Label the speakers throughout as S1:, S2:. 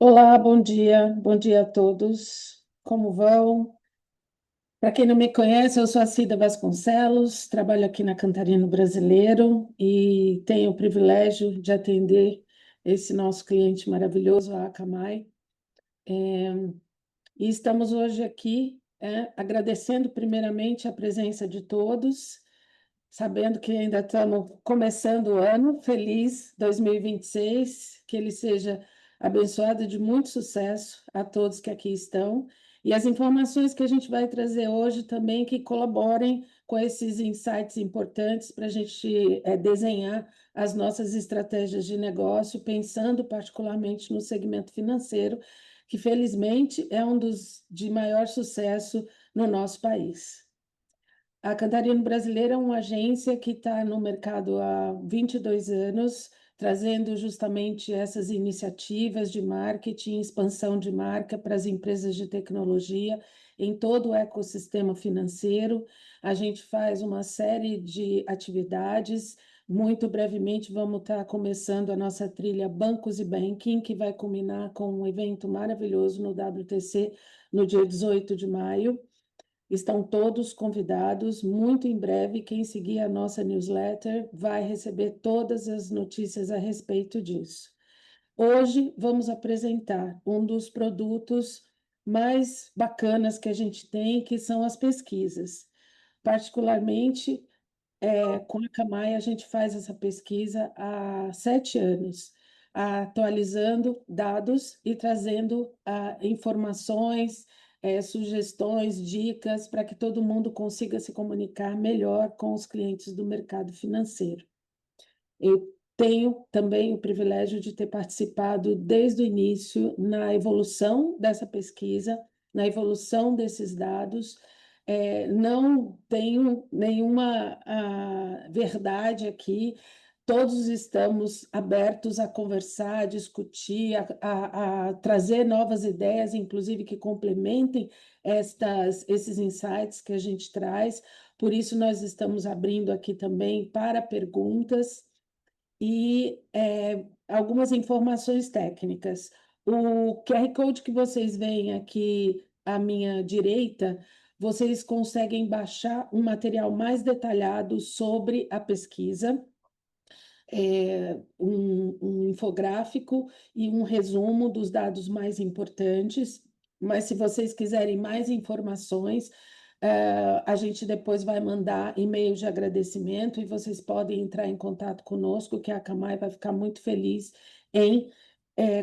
S1: Olá, bom dia a todos. Como vão? Para quem não me conhece, eu sou a Cida Vasconcelos, trabalho aqui na Cantarino Brasileiro e tenho o privilégio de atender esse nosso cliente maravilhoso, a Akamai. E estamos hoje aqui, agradecendo primeiramente a presença de todos, sabendo que ainda estamos começando o ano. Feliz 2026, que ele seja abençoado de muito sucesso a todos que aqui estão. E as informações que a gente vai trazer hoje também que colaborem com esses insights importantes para a gente desenhar as nossas estratégias de negócio, pensando particularmente no segmento financeiro, que felizmente é um dos de maior sucesso no nosso país. A Cantarino Brasileira é uma agência que está no mercado há 22 anos, trazendo justamente essas iniciativas de marketing, expansão de marca para as empresas de tecnologia em todo o ecossistema financeiro. A gente faz uma série de atividades. Muito brevemente, vamos estar começando a nossa trilha Bancos e Banking, que vai culminar com um evento maravilhoso no WTC no dia 18 de maio. Estão todos convidados. Muito em breve, quem seguir a nossa newsletter vai receber todas as notícias a respeito disso. Hoje vamos apresentar um dos produtos mais bacanas que a gente tem, que são as pesquisas. Particularmente, com a Camai, a gente faz essa pesquisa há 7 anos, atualizando dados e trazendo informações, sugestões, dicas para que todo mundo consiga se comunicar melhor com os clientes do mercado financeiro. Eu tenho também o privilégio de ter participado desde o início na evolução dessa pesquisa, na evolução desses dados. Não tenho nenhuma verdade aqui. Todos estamos abertos a conversar, a discutir, a trazer novas ideias, inclusive que complementem esses insights que a gente traz. Por isso, nós estamos abrindo aqui também para perguntas e algumas informações técnicas. O QR Code que vocês veem aqui à minha direita, vocês conseguem baixar um material mais detalhado sobre a pesquisa, um infográfico e um resumo dos dados mais importantes. Mas se vocês quiserem mais informações, a gente depois vai mandar e-mail de agradecimento e vocês podem entrar em contato conosco, que a Camai vai ficar muito feliz em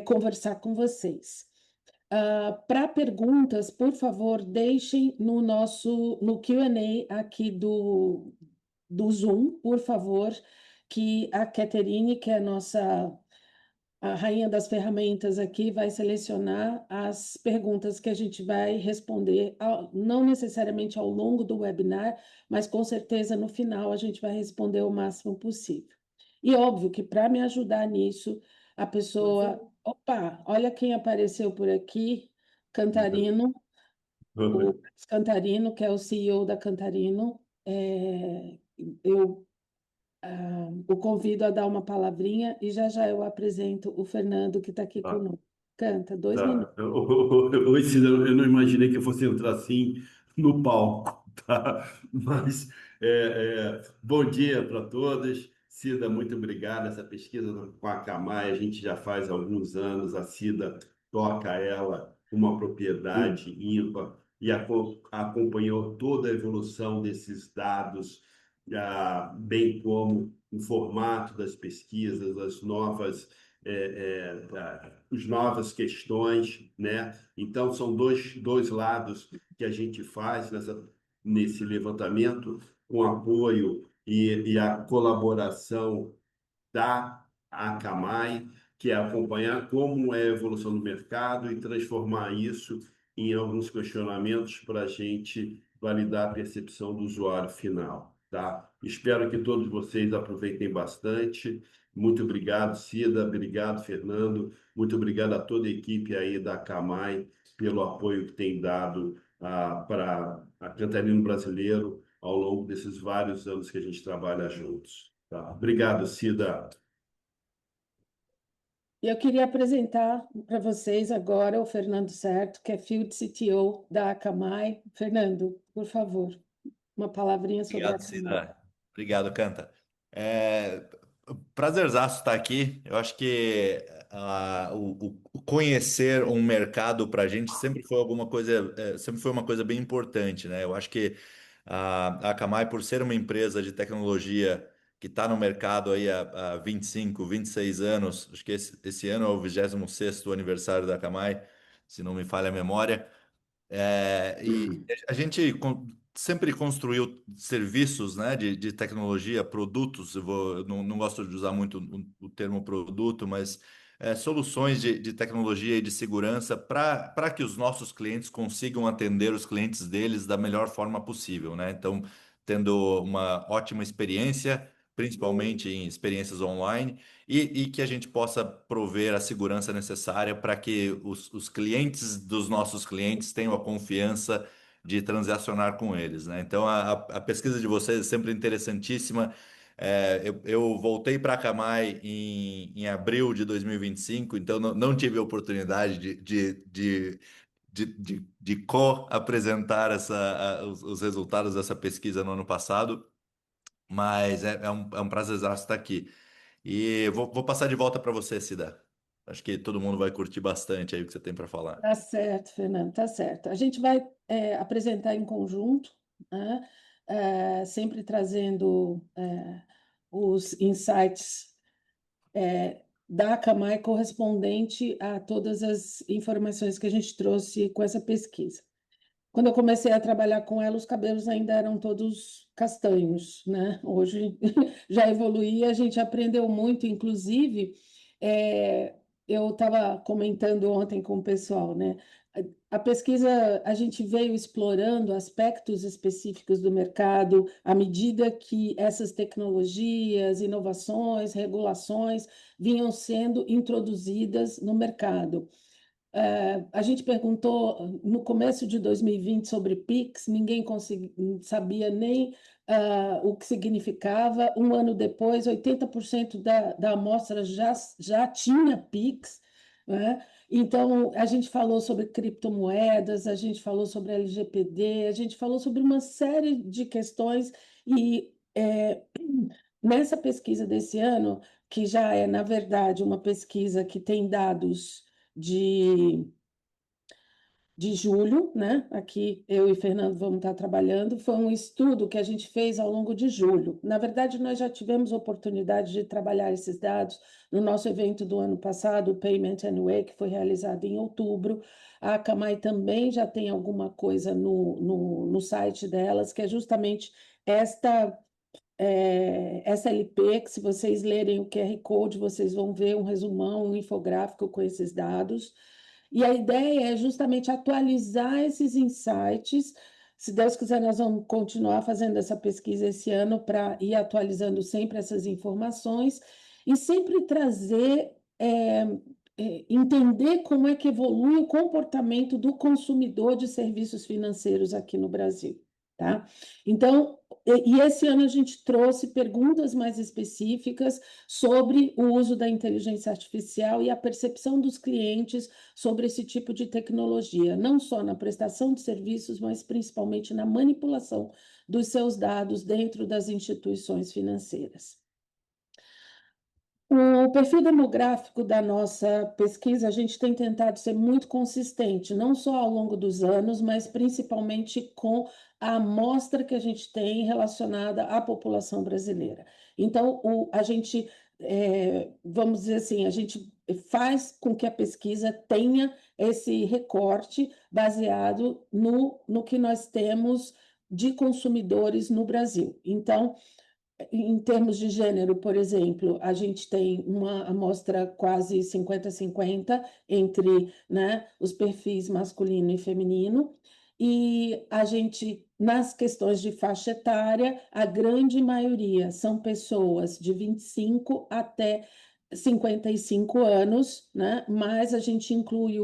S1: conversar com vocês. Para perguntas, por favor, deixem no Q&A aqui do Zoom, por favor, que a Caterine, que é a rainha das ferramentas aqui, vai selecionar as perguntas que a gente vai responder, não necessariamente ao longo do webinar, mas com certeza no final a gente vai responder o máximo possível. E óbvio que para me ajudar nisso, a pessoa. Opa, olha quem apareceu por aqui, Cantarino, o Cantarino, que é o CEO da Cantarino. Eu o convido a dar uma palavrinha e já já eu apresento o Fernando que está aqui
S2: Tá,
S1: conosco. Canta, 2 minutos.
S2: tá. Oi, Cida, eu não imaginei que eu fosse entrar assim no palco, tá? Mas bom dia para todas. Cida, muito obrigado. Essa pesquisa com a Camai, a gente já faz há alguns anos. A Cida toca ela com uma propriedade ímpar e acompanhou toda a evolução desses dados, bem como o formato das pesquisas, as novas as novas questões, né? Então, são dois lados que a gente faz nesse levantamento, com apoio e a colaboração da Akamai, que é acompanhar como é a evolução do mercado e transformar isso em alguns questionamentos para a gente validar a percepção do usuário final, tá? Espero que todos vocês aproveitem bastante. Muito obrigado, Cida. Obrigado, Fernando. Muito obrigado a toda a equipe aí da Akamai pelo apoio que tem dado para a Cantarino Brasileiro ao longo desses vários anos que a gente trabalha juntos. Tá? Obrigado, Cida.
S1: E eu queria apresentar para vocês agora o Fernando Certo, que é Field CTO da Akamai. Fernando, por favor, uma palavrinha sobre a
S3: Obrigado,
S1: Akamai.
S3: Cida. Obrigado, Canta. É, prazerzaço estar aqui. Eu acho que o conhecer um mercado para a gente sempre foi alguma coisa, sempre foi uma coisa bem importante, né? Eu acho que a Akamai, por ser uma empresa de tecnologia que está no mercado aí há 25, 26 anos, acho que esse ano é o 26º aniversário da Akamai, se não me falha a memória. E a gente sempre construiu serviços, né, de tecnologia, produtos. Eu não gosto de usar muito o termo produto, mas soluções de tecnologia e de segurança para que os nossos clientes consigam atender os clientes deles da melhor forma possível, né? Então, tendo uma ótima experiência, principalmente em experiências online e que a gente possa prover a segurança necessária para que os clientes dos nossos clientes tenham a confiança de transacionar com eles, né? Então, a pesquisa de vocês é sempre interessantíssima. Eu voltei para a Camai em abril de 2025, então não tive a oportunidade de co-apresentar os resultados dessa pesquisa no ano passado, mas é um prazer estar aqui. E vou passar de volta para você, Cida. Acho que todo mundo vai curtir bastante aí o que você tem para falar.
S1: Tá certo, Fernando, tá certo. A gente vai apresentar em conjunto, né? Sempre trazendo os insights da Akamai correspondente a todas as informações que a gente trouxe com essa pesquisa. Quando eu comecei a trabalhar com ela, os cabelos ainda eram todos castanhos, né? Hoje já evoluí, a gente aprendeu muito, inclusive, é, eu estava comentando ontem com o pessoal, né? A pesquisa, a gente veio explorando aspectos específicos do mercado à medida que essas tecnologias, inovações, regulações vinham sendo introduzidas no mercado. A gente perguntou no começo de 2020 sobre PIX, ninguém sabia nem o que significava. Um ano depois, 80% da amostra já tinha PIX, né? Então, a gente falou sobre criptomoedas, a gente falou sobre LGPD, a gente falou sobre uma série de questões e nessa pesquisa desse ano, que já é, na verdade, uma pesquisa que tem dados de, de julho, né? Aqui eu e Fernando vamos estar trabalhando. Foi um estudo que a gente fez ao longo de julho. Na verdade, nós já tivemos oportunidade de trabalhar esses dados no nosso evento do ano passado, o Payment Anyway, que foi realizado em outubro. A Akamai também já tem alguma coisa no site delas, que é justamente esta SLP, que se vocês lerem o QR Code, vocês vão ver um resumão, um infográfico com esses dados. E a ideia é justamente atualizar esses insights. Se Deus quiser, nós vamos continuar fazendo essa pesquisa esse ano para ir atualizando sempre essas informações e sempre trazer, entender como é que evolui o comportamento do consumidor de serviços financeiros aqui no Brasil, tá? Então, e esse ano a gente trouxe perguntas mais específicas sobre o uso da inteligência artificial e a percepção dos clientes sobre esse tipo de tecnologia, não só na prestação de serviços, mas principalmente na manipulação dos seus dados dentro das instituições financeiras. O perfil demográfico da nossa pesquisa, a gente tem tentado ser muito consistente, não só ao longo dos anos, mas principalmente com a amostra que a gente tem relacionada à população brasileira. Então, a gente, vamos dizer assim, a gente faz com que a pesquisa tenha esse recorte baseado no que nós temos de consumidores no Brasil. Então, em termos de gênero, por exemplo, a gente tem uma amostra quase 50-50 entre, né, os perfis masculino e feminino, e a gente, nas questões de faixa etária, a grande maioria são pessoas de 25 até 55 anos, né, mas a gente inclui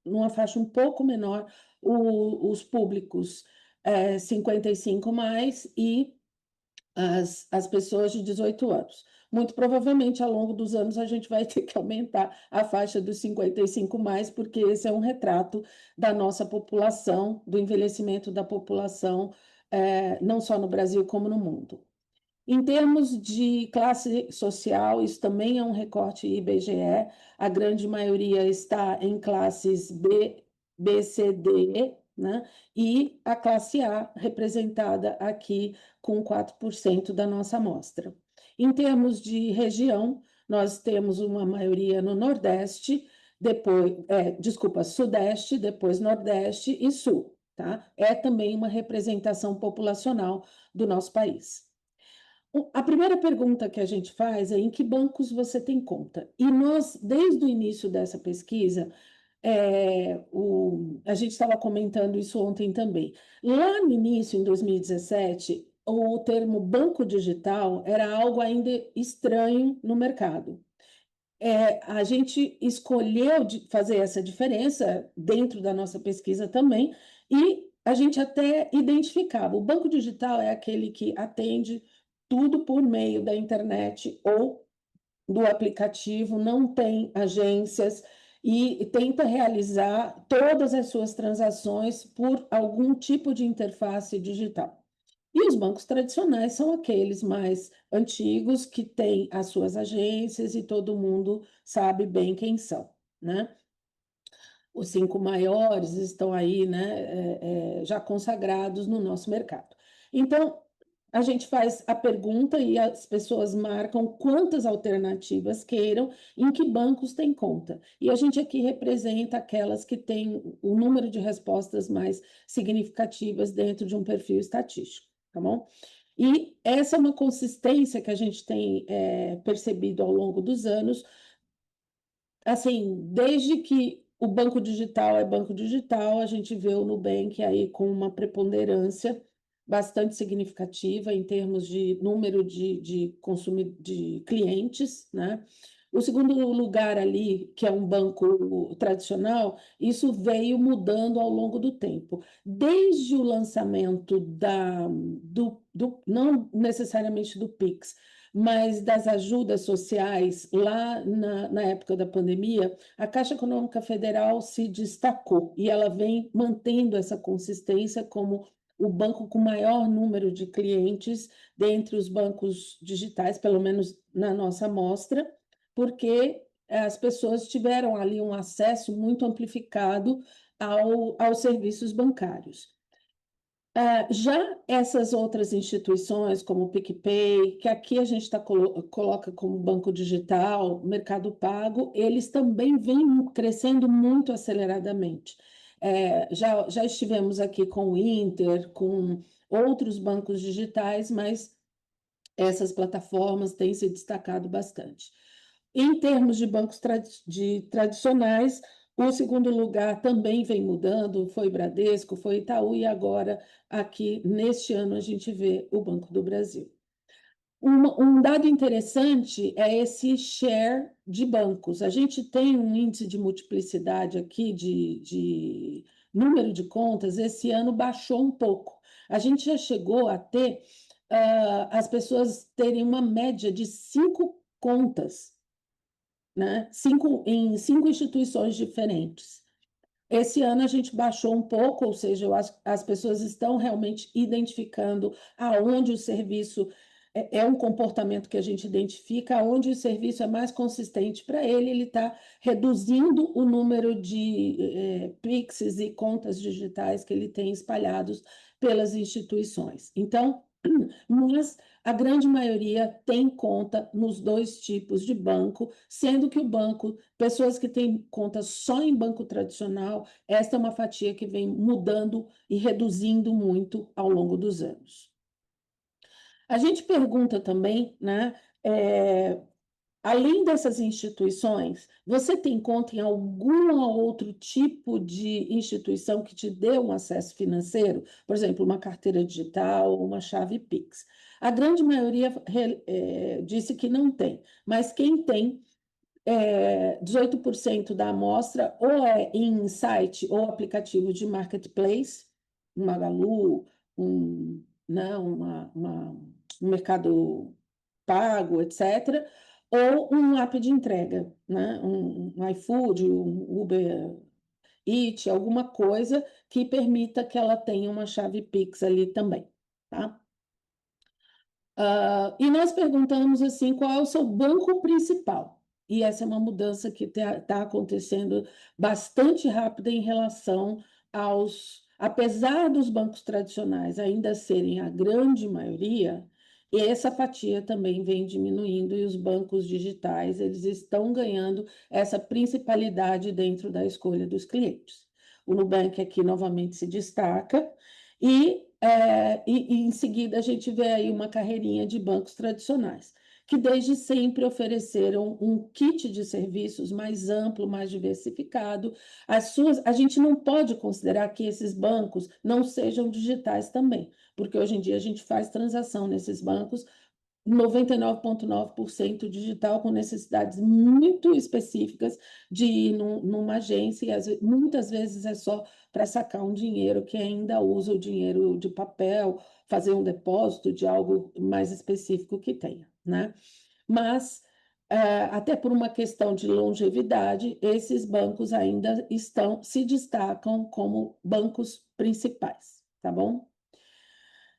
S1: numa faixa um pouco menor os públicos 55 mais e as pessoas de 18 anos. muito provavelmente ao longo dos anos a gente vai ter que aumentar a faixa dos 55 mais, porque esse é um retrato da nossa população, do envelhecimento da população, não só no Brasil como no mundo. Em termos de classe social, isso também é um recorte IBGE, a grande maioria está em classes B, C, D, né? E a classe A representada aqui com 4% da nossa amostra. Em termos de região, nós temos uma maioria no Nordeste, Sudeste, depois Nordeste e Sul, tá? É também uma representação populacional do nosso país. A primeira pergunta que a gente faz é em que bancos você tem conta? E nós, desde o início dessa pesquisa, a gente estava comentando isso ontem também. Lá no início, em 2017, o termo banco digital era algo ainda estranho no mercado. A gente escolheu fazer essa diferença dentro da nossa pesquisa também, e a gente até identificava. O banco digital é aquele que atende tudo por meio da internet ou do aplicativo, não tem agências e tenta realizar todas as suas transações por algum tipo de interface digital. E os bancos tradicionais são aqueles mais antigos que têm as suas agências e todo mundo sabe bem quem são, né? Os 5 maiores estão aí, né, já consagrados no nosso mercado. Então, a gente faz a pergunta e as pessoas marcam quantas alternativas queiram, em que bancos tem conta. E a gente aqui representa aquelas que têm o número de respostas mais significativas dentro de um perfil estatístico, tá bom? E essa é uma consistência que a gente tem percebido ao longo dos anos, assim, desde que o banco digital é banco digital, a gente vê o Nubank aí com uma preponderância bastante significativa em termos de número de clientes, né? O segundo lugar ali, que é um banco tradicional, isso veio mudando ao longo do tempo. Desde o lançamento não necessariamente do Pix, mas das ajudas sociais, lá na época da pandemia, a Caixa Econômica Federal se destacou e ela vem mantendo essa consistência como o banco com maior número de clientes dentre os bancos digitais, pelo menos na nossa amostra, porque as pessoas tiveram ali um acesso muito amplificado aos serviços bancários. Já essas outras instituições, como o PicPay, que aqui a gente coloca como banco digital, Mercado Pago, eles também vêm crescendo muito aceleradamente. Já estivemos aqui com o Inter, com outros bancos digitais, mas essas plataformas têm se destacado bastante. Em termos de bancos tradicionais, o segundo lugar também vem mudando, foi Bradesco, foi Itaú, e agora, aqui, neste ano, a gente vê o Banco do Brasil. Um dado interessante é esse share de bancos. A gente tem um índice de multiplicidade aqui, de número de contas, esse ano baixou um pouco. A gente já chegou a ter as pessoas terem uma média de 5 contas, né? Em 5 instituições diferentes. Esse ano a gente baixou um pouco, ou seja, as pessoas estão realmente identificando aonde o serviço é um comportamento que a gente identifica, aonde o serviço é mais consistente para ele, ele está reduzindo o número de Pixes e contas digitais que ele tem espalhados pelas instituições. Então, mas a grande maioria tem conta nos 2 tipos de banco, sendo que o banco, pessoas que têm conta só em banco tradicional, esta é uma fatia que vem mudando e reduzindo muito ao longo dos anos. A gente pergunta também, né, além dessas instituições, você tem conta em algum outro tipo de instituição que te dê um acesso financeiro? Por exemplo, uma carteira digital ou uma chave Pix. A grande maioria disse que não tem, mas quem tem, 18% da amostra ou é em site ou aplicativo de marketplace, um Magalu, um, não, um mercado pago, etc., ou um app de entrega, né? Um iFood, um Uber Eats, alguma coisa que permita que ela tenha uma chave Pix ali também, tá? E nós perguntamos assim, qual é o seu banco principal? E essa é uma mudança que está acontecendo bastante rápida em relação apesar dos bancos tradicionais ainda serem a grande maioria, essa fatia também vem diminuindo e os bancos digitais eles estão ganhando essa principalidade dentro da escolha dos clientes. O Nubank aqui novamente se destaca e em seguida a gente vê aí uma carreirinha de bancos tradicionais, que desde sempre ofereceram um kit de serviços mais amplo, mais diversificado. A gente não pode considerar que esses bancos não sejam digitais também, porque hoje em dia a gente faz transação nesses bancos 99,9% digital, com necessidades muito específicas de ir numa agência, e muitas vezes é só para sacar um dinheiro que ainda usa o dinheiro de papel, fazer um depósito de algo mais específico que tenha, né? Mas, até por uma questão de longevidade, esses bancos ainda se destacam como bancos principais, tá bom?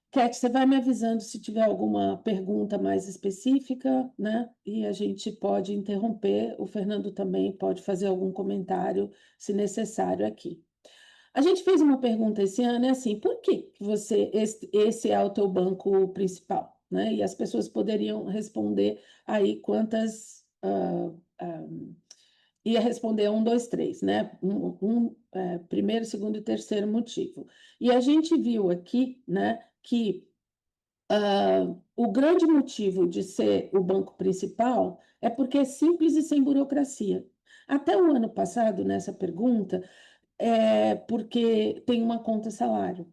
S1: Cat, você vai me avisando se tiver alguma pergunta mais específica, né? E a gente pode interromper. O Fernando também pode fazer algum comentário, se necessário, aqui. A gente fez uma pergunta esse ano, é assim, por que esse é o teu banco principal, né? E as pessoas poderiam responder aí ia responder um, dois, três, né? Primeiro, segundo e terceiro motivo. E a gente viu aqui, né, que o grande motivo de ser o banco principal é porque é simples e sem burocracia. Até o ano passado, nessa pergunta, é porque tem uma conta salário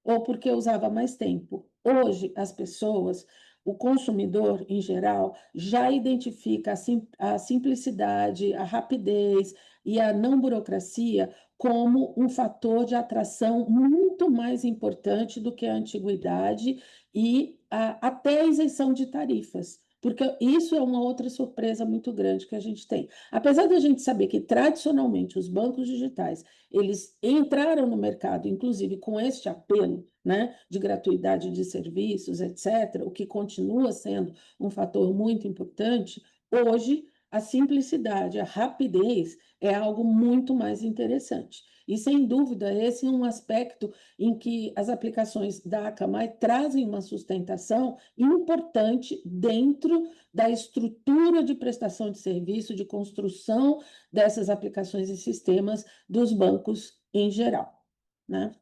S1: ou porque usava mais tempo. Hoje, as pessoas, o consumidor em geral, já identifica a simplicidade, a rapidez e a não burocracia como um fator de atração muito mais importante do que a antiguidade e até a isenção de tarifas. Porque isso é uma outra surpresa muito grande que a gente tem. Apesar da gente saber que, tradicionalmente, os bancos digitais eles entraram no mercado, inclusive com este apelo, né, de gratuidade de serviços, etc., o que continua sendo um fator muito importante, hoje a simplicidade, a rapidez é algo muito mais interessante. E, sem dúvida, esse é um aspecto em que as aplicações da Akamai trazem uma sustentação importante dentro da estrutura de prestação de serviço, de construção dessas aplicações e sistemas dos bancos em geral, né?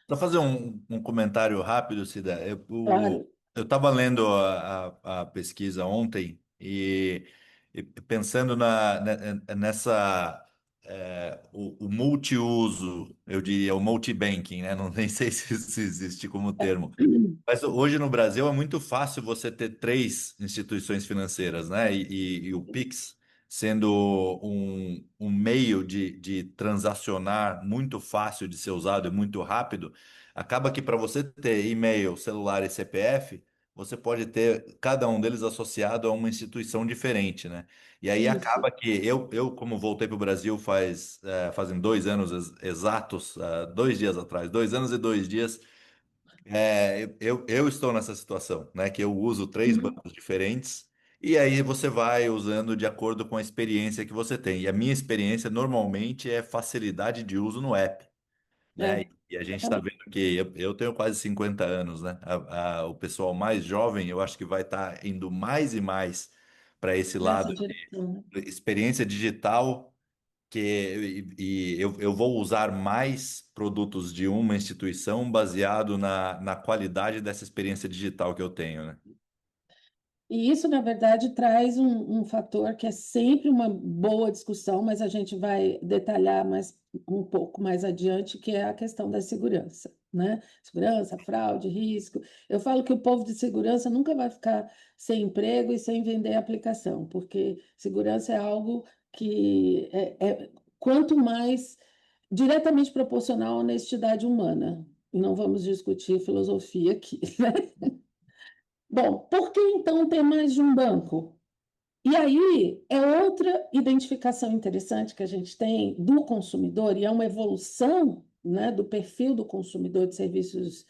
S3: Para fazer um comentário rápido, Cida,
S1: Claro.
S3: eu estava lendo a pesquisa ontem e pensando nessa o multiuso, eu diria o multibanking, né? Não nem sei se existe como termo. Mas hoje no Brasil é muito fácil você ter três instituições financeiras, né? E o Pix sendo um meio de transacionar muito fácil de ser usado e muito rápido, acaba que para você ter e-mail, celular e CPF, você pode ter cada um deles associado a uma instituição diferente, né? E aí
S1: Isso.
S3: acaba que eu como voltei para o Brasil fazem 2 anos exatos, 2 dias atrás, 2 anos e 2 dias. Eu estou nessa situação, né? Que eu uso três bancos diferentes e aí você vai usando de acordo com a experiência que você tem. E a minha experiência normalmente é facilidade de uso no app, né?
S1: É,
S3: E a gente está
S1: exatamente.
S3: vendo que eu tenho quase 50 anos, né? O pessoal mais jovem eu acho que vai estar indo mais e mais para esse
S1: Nessa
S3: lado
S1: direção, né?
S3: de experiência digital e eu vou usar mais produtos de uma instituição baseado na qualidade dessa experiência digital que eu tenho, né?
S1: E isso, na verdade, traz um fator que é sempre uma boa discussão, mas a gente vai detalhar um pouco mais adiante, que é a questão da segurança, né? Segurança, fraude, risco. Eu falo que o povo de segurança nunca vai ficar sem emprego e sem vender aplicação, porque segurança é algo que quanto mais diretamente proporcional à honestidade humana. E não vamos discutir filosofia aqui, né? Bom, por que então ter mais de um banco? E aí é outra identificação interessante que a gente tem do consumidor, e é uma evolução, né, do perfil do consumidor de serviços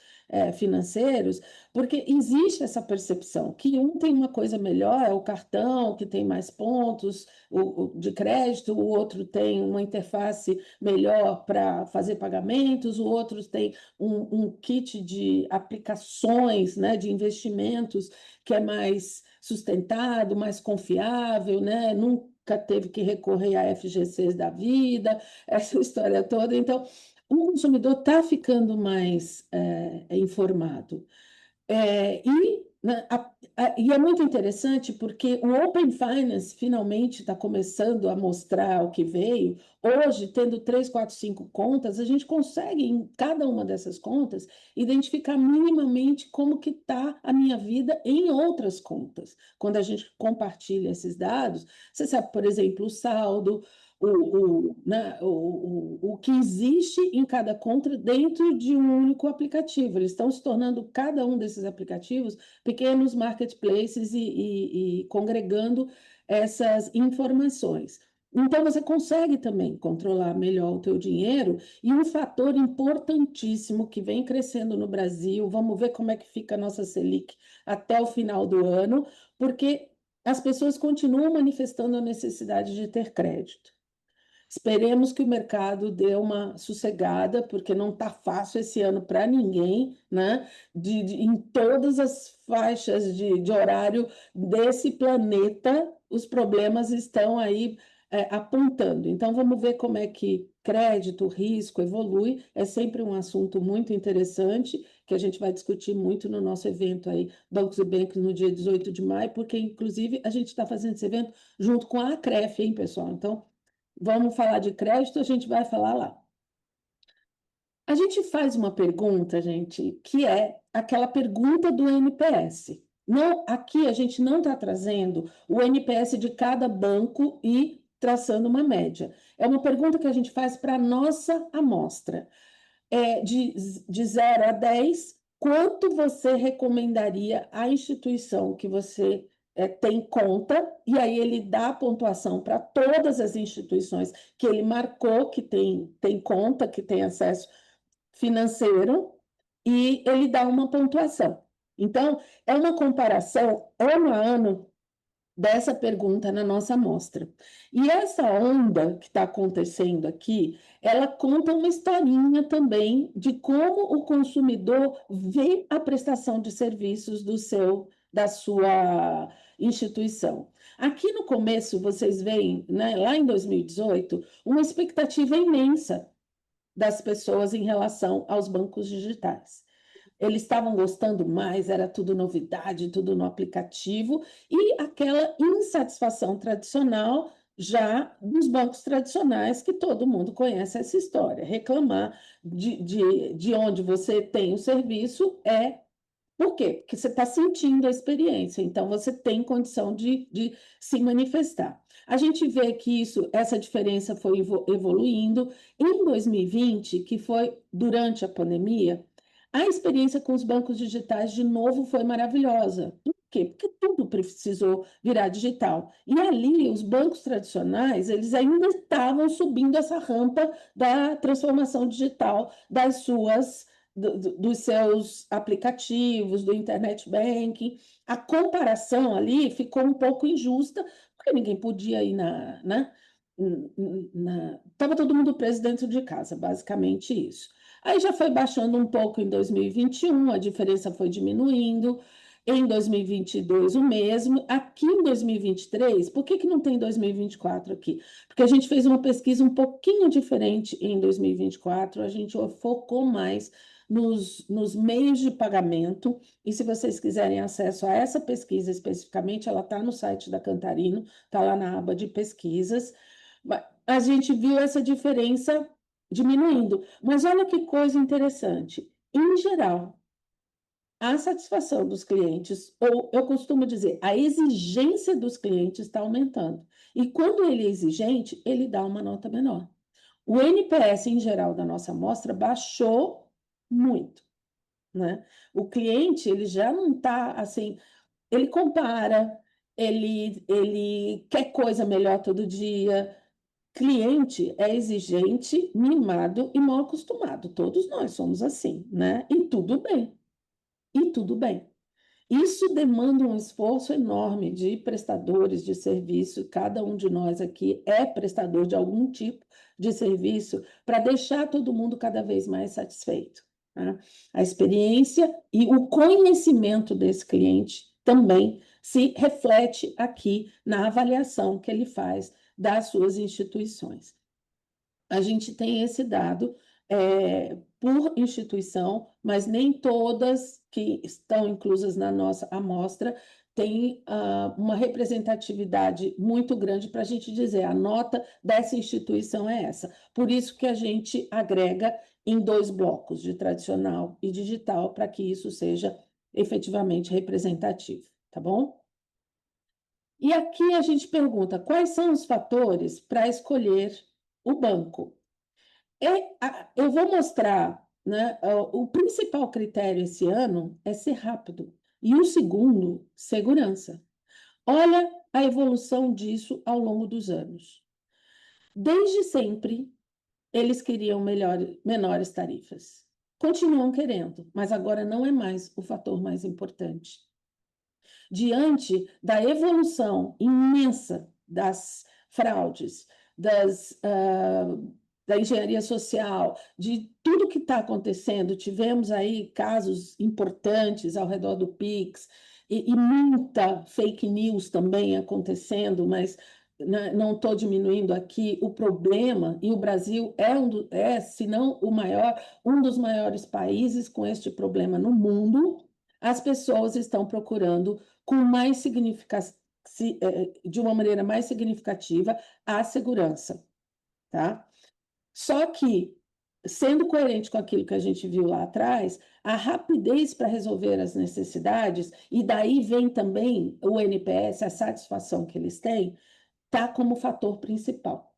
S1: financeiros, porque existe essa percepção que um tem uma coisa melhor, é o cartão, que tem mais pontos de crédito, o outro tem uma interface melhor para fazer pagamentos, o outro tem um kit de aplicações, né, de investimentos que é mais sustentado, mais confiável, né? Nunca teve que recorrer a FGCs da vida, essa história toda. Então, o consumidor está ficando mais informado. E é muito interessante porque o Open Finance finalmente está começando a mostrar o que veio. Hoje, tendo 3, 4, 5 contas, a gente consegue, em cada uma dessas contas, identificar minimamente como que está a minha vida em outras contas. Quando a gente compartilha esses dados, você sabe, por exemplo, o saldo, o que existe em cada conta dentro de um único aplicativo. Eles estão se tornando, cada um desses aplicativos, pequenos marketplaces e congregando essas informações. Então, você consegue também controlar melhor o teu dinheiro e um fator importantíssimo que vem crescendo no Brasil, vamos ver como é que fica a nossa Selic até o final do ano, porque as pessoas continuam manifestando a necessidade de ter crédito. Esperemos que o mercado dê uma sossegada, porque não está fácil esse ano para ninguém, né? Em todas as faixas de horário desse planeta, os problemas estão aí apontando. Então, vamos ver como é que crédito, risco evolui. É sempre um assunto muito interessante, que a gente vai discutir muito no nosso evento aí, Bancos e Bancos, no dia 18 de maio, porque, inclusive, a gente está fazendo esse evento junto com a ACREF, hein, pessoal? Então, vamos falar de crédito, a gente vai falar lá. A gente faz uma pergunta, gente, que é aquela pergunta do NPS. Não, aqui a gente não está trazendo o NPS de cada banco e traçando uma média. É uma pergunta que a gente faz para a nossa amostra. De 0 a 10, quanto você recomendaria à instituição que você tem conta? E aí ele dá a pontuação para todas as instituições que ele marcou que tem conta, que tem acesso financeiro, e ele dá uma pontuação. Então, é uma comparação ano a ano dessa pergunta na nossa amostra. E essa onda que está acontecendo aqui, ela conta uma historinha também de como o consumidor vê a prestação de serviços da sua instituição. Aqui no começo, vocês veem, né, lá em 2018, uma expectativa imensa das pessoas em relação aos bancos digitais. Eles estavam gostando mais, era tudo novidade, tudo no aplicativo, e aquela insatisfação tradicional já dos bancos tradicionais, que todo mundo conhece essa história. Reclamar de onde você tem o serviço por quê? Porque você está sentindo a experiência, então você tem condição de se manifestar. A gente vê que essa diferença foi evoluindo. Em 2020, que foi durante a pandemia, a experiência com os bancos digitais, de novo, foi maravilhosa. Por quê? Porque tudo precisou virar digital. E ali, os bancos tradicionais, eles ainda estavam subindo essa rampa da transformação digital dos seus aplicativos, do internet banking. A comparação ali ficou um pouco injusta, porque ninguém podia ir Estava todo mundo preso dentro de casa, basicamente isso. Aí já foi baixando um pouco em 2021, a diferença foi diminuindo. Em 2022, o mesmo. Aqui em 2023, por que não tem 2024 aqui? Porque a gente fez uma pesquisa um pouquinho diferente em 2024, a gente focou mais nos meios de pagamento, e se vocês quiserem acesso a essa pesquisa especificamente, ela está no site da Cantarino, está lá na aba de pesquisas. A gente viu essa diferença diminuindo. Mas olha que coisa interessante. Em geral, a satisfação dos clientes, ou eu costumo dizer, a exigência dos clientes está aumentando. E quando ele é exigente, ele dá uma nota menor. O NPS, em geral, da nossa amostra baixou muito. né? O cliente, ele já não está assim, ele compara, ele quer coisa melhor todo dia. Cliente é exigente, mimado e mal acostumado. Todos nós somos assim, né? E tudo bem, e tudo bem. Isso demanda um esforço enorme de prestadores de serviço, cada um de nós aqui é prestador de algum tipo de serviço, para deixar todo mundo cada vez mais satisfeito, né? A experiência e o conhecimento desse cliente também se reflete aqui na avaliação que ele faz das suas instituições. A gente tem esse dado por instituição, mas nem todas que estão inclusas na nossa amostra têm uma representatividade muito grande para a gente dizer a nota dessa instituição é essa. Por isso que a gente agrega em dois blocos, de tradicional e digital, para que isso seja efetivamente representativo, tá bom? E aqui a gente pergunta quais são os fatores para escolher o banco. Eu vou mostrar, né, o principal critério esse ano é ser rápido. E o segundo, segurança. Olha a evolução disso ao longo dos anos. Desde sempre, eles queriam menores tarifas. Continuam querendo, mas agora não é mais o fator mais importante. Diante da evolução imensa das fraudes, da engenharia social, de tudo que está acontecendo, tivemos aí casos importantes ao redor do Pix e muita fake news também acontecendo, mas né, não estou diminuindo aqui o problema, e o Brasil se não o maior, um dos maiores países com este problema no mundo. As pessoas estão procurando com mais de uma maneira mais significativa a segurança, tá? Só que, sendo coerente com aquilo que a gente viu lá atrás, a rapidez para resolver as necessidades, e daí vem também o NPS, a satisfação que eles têm, está como fator principal.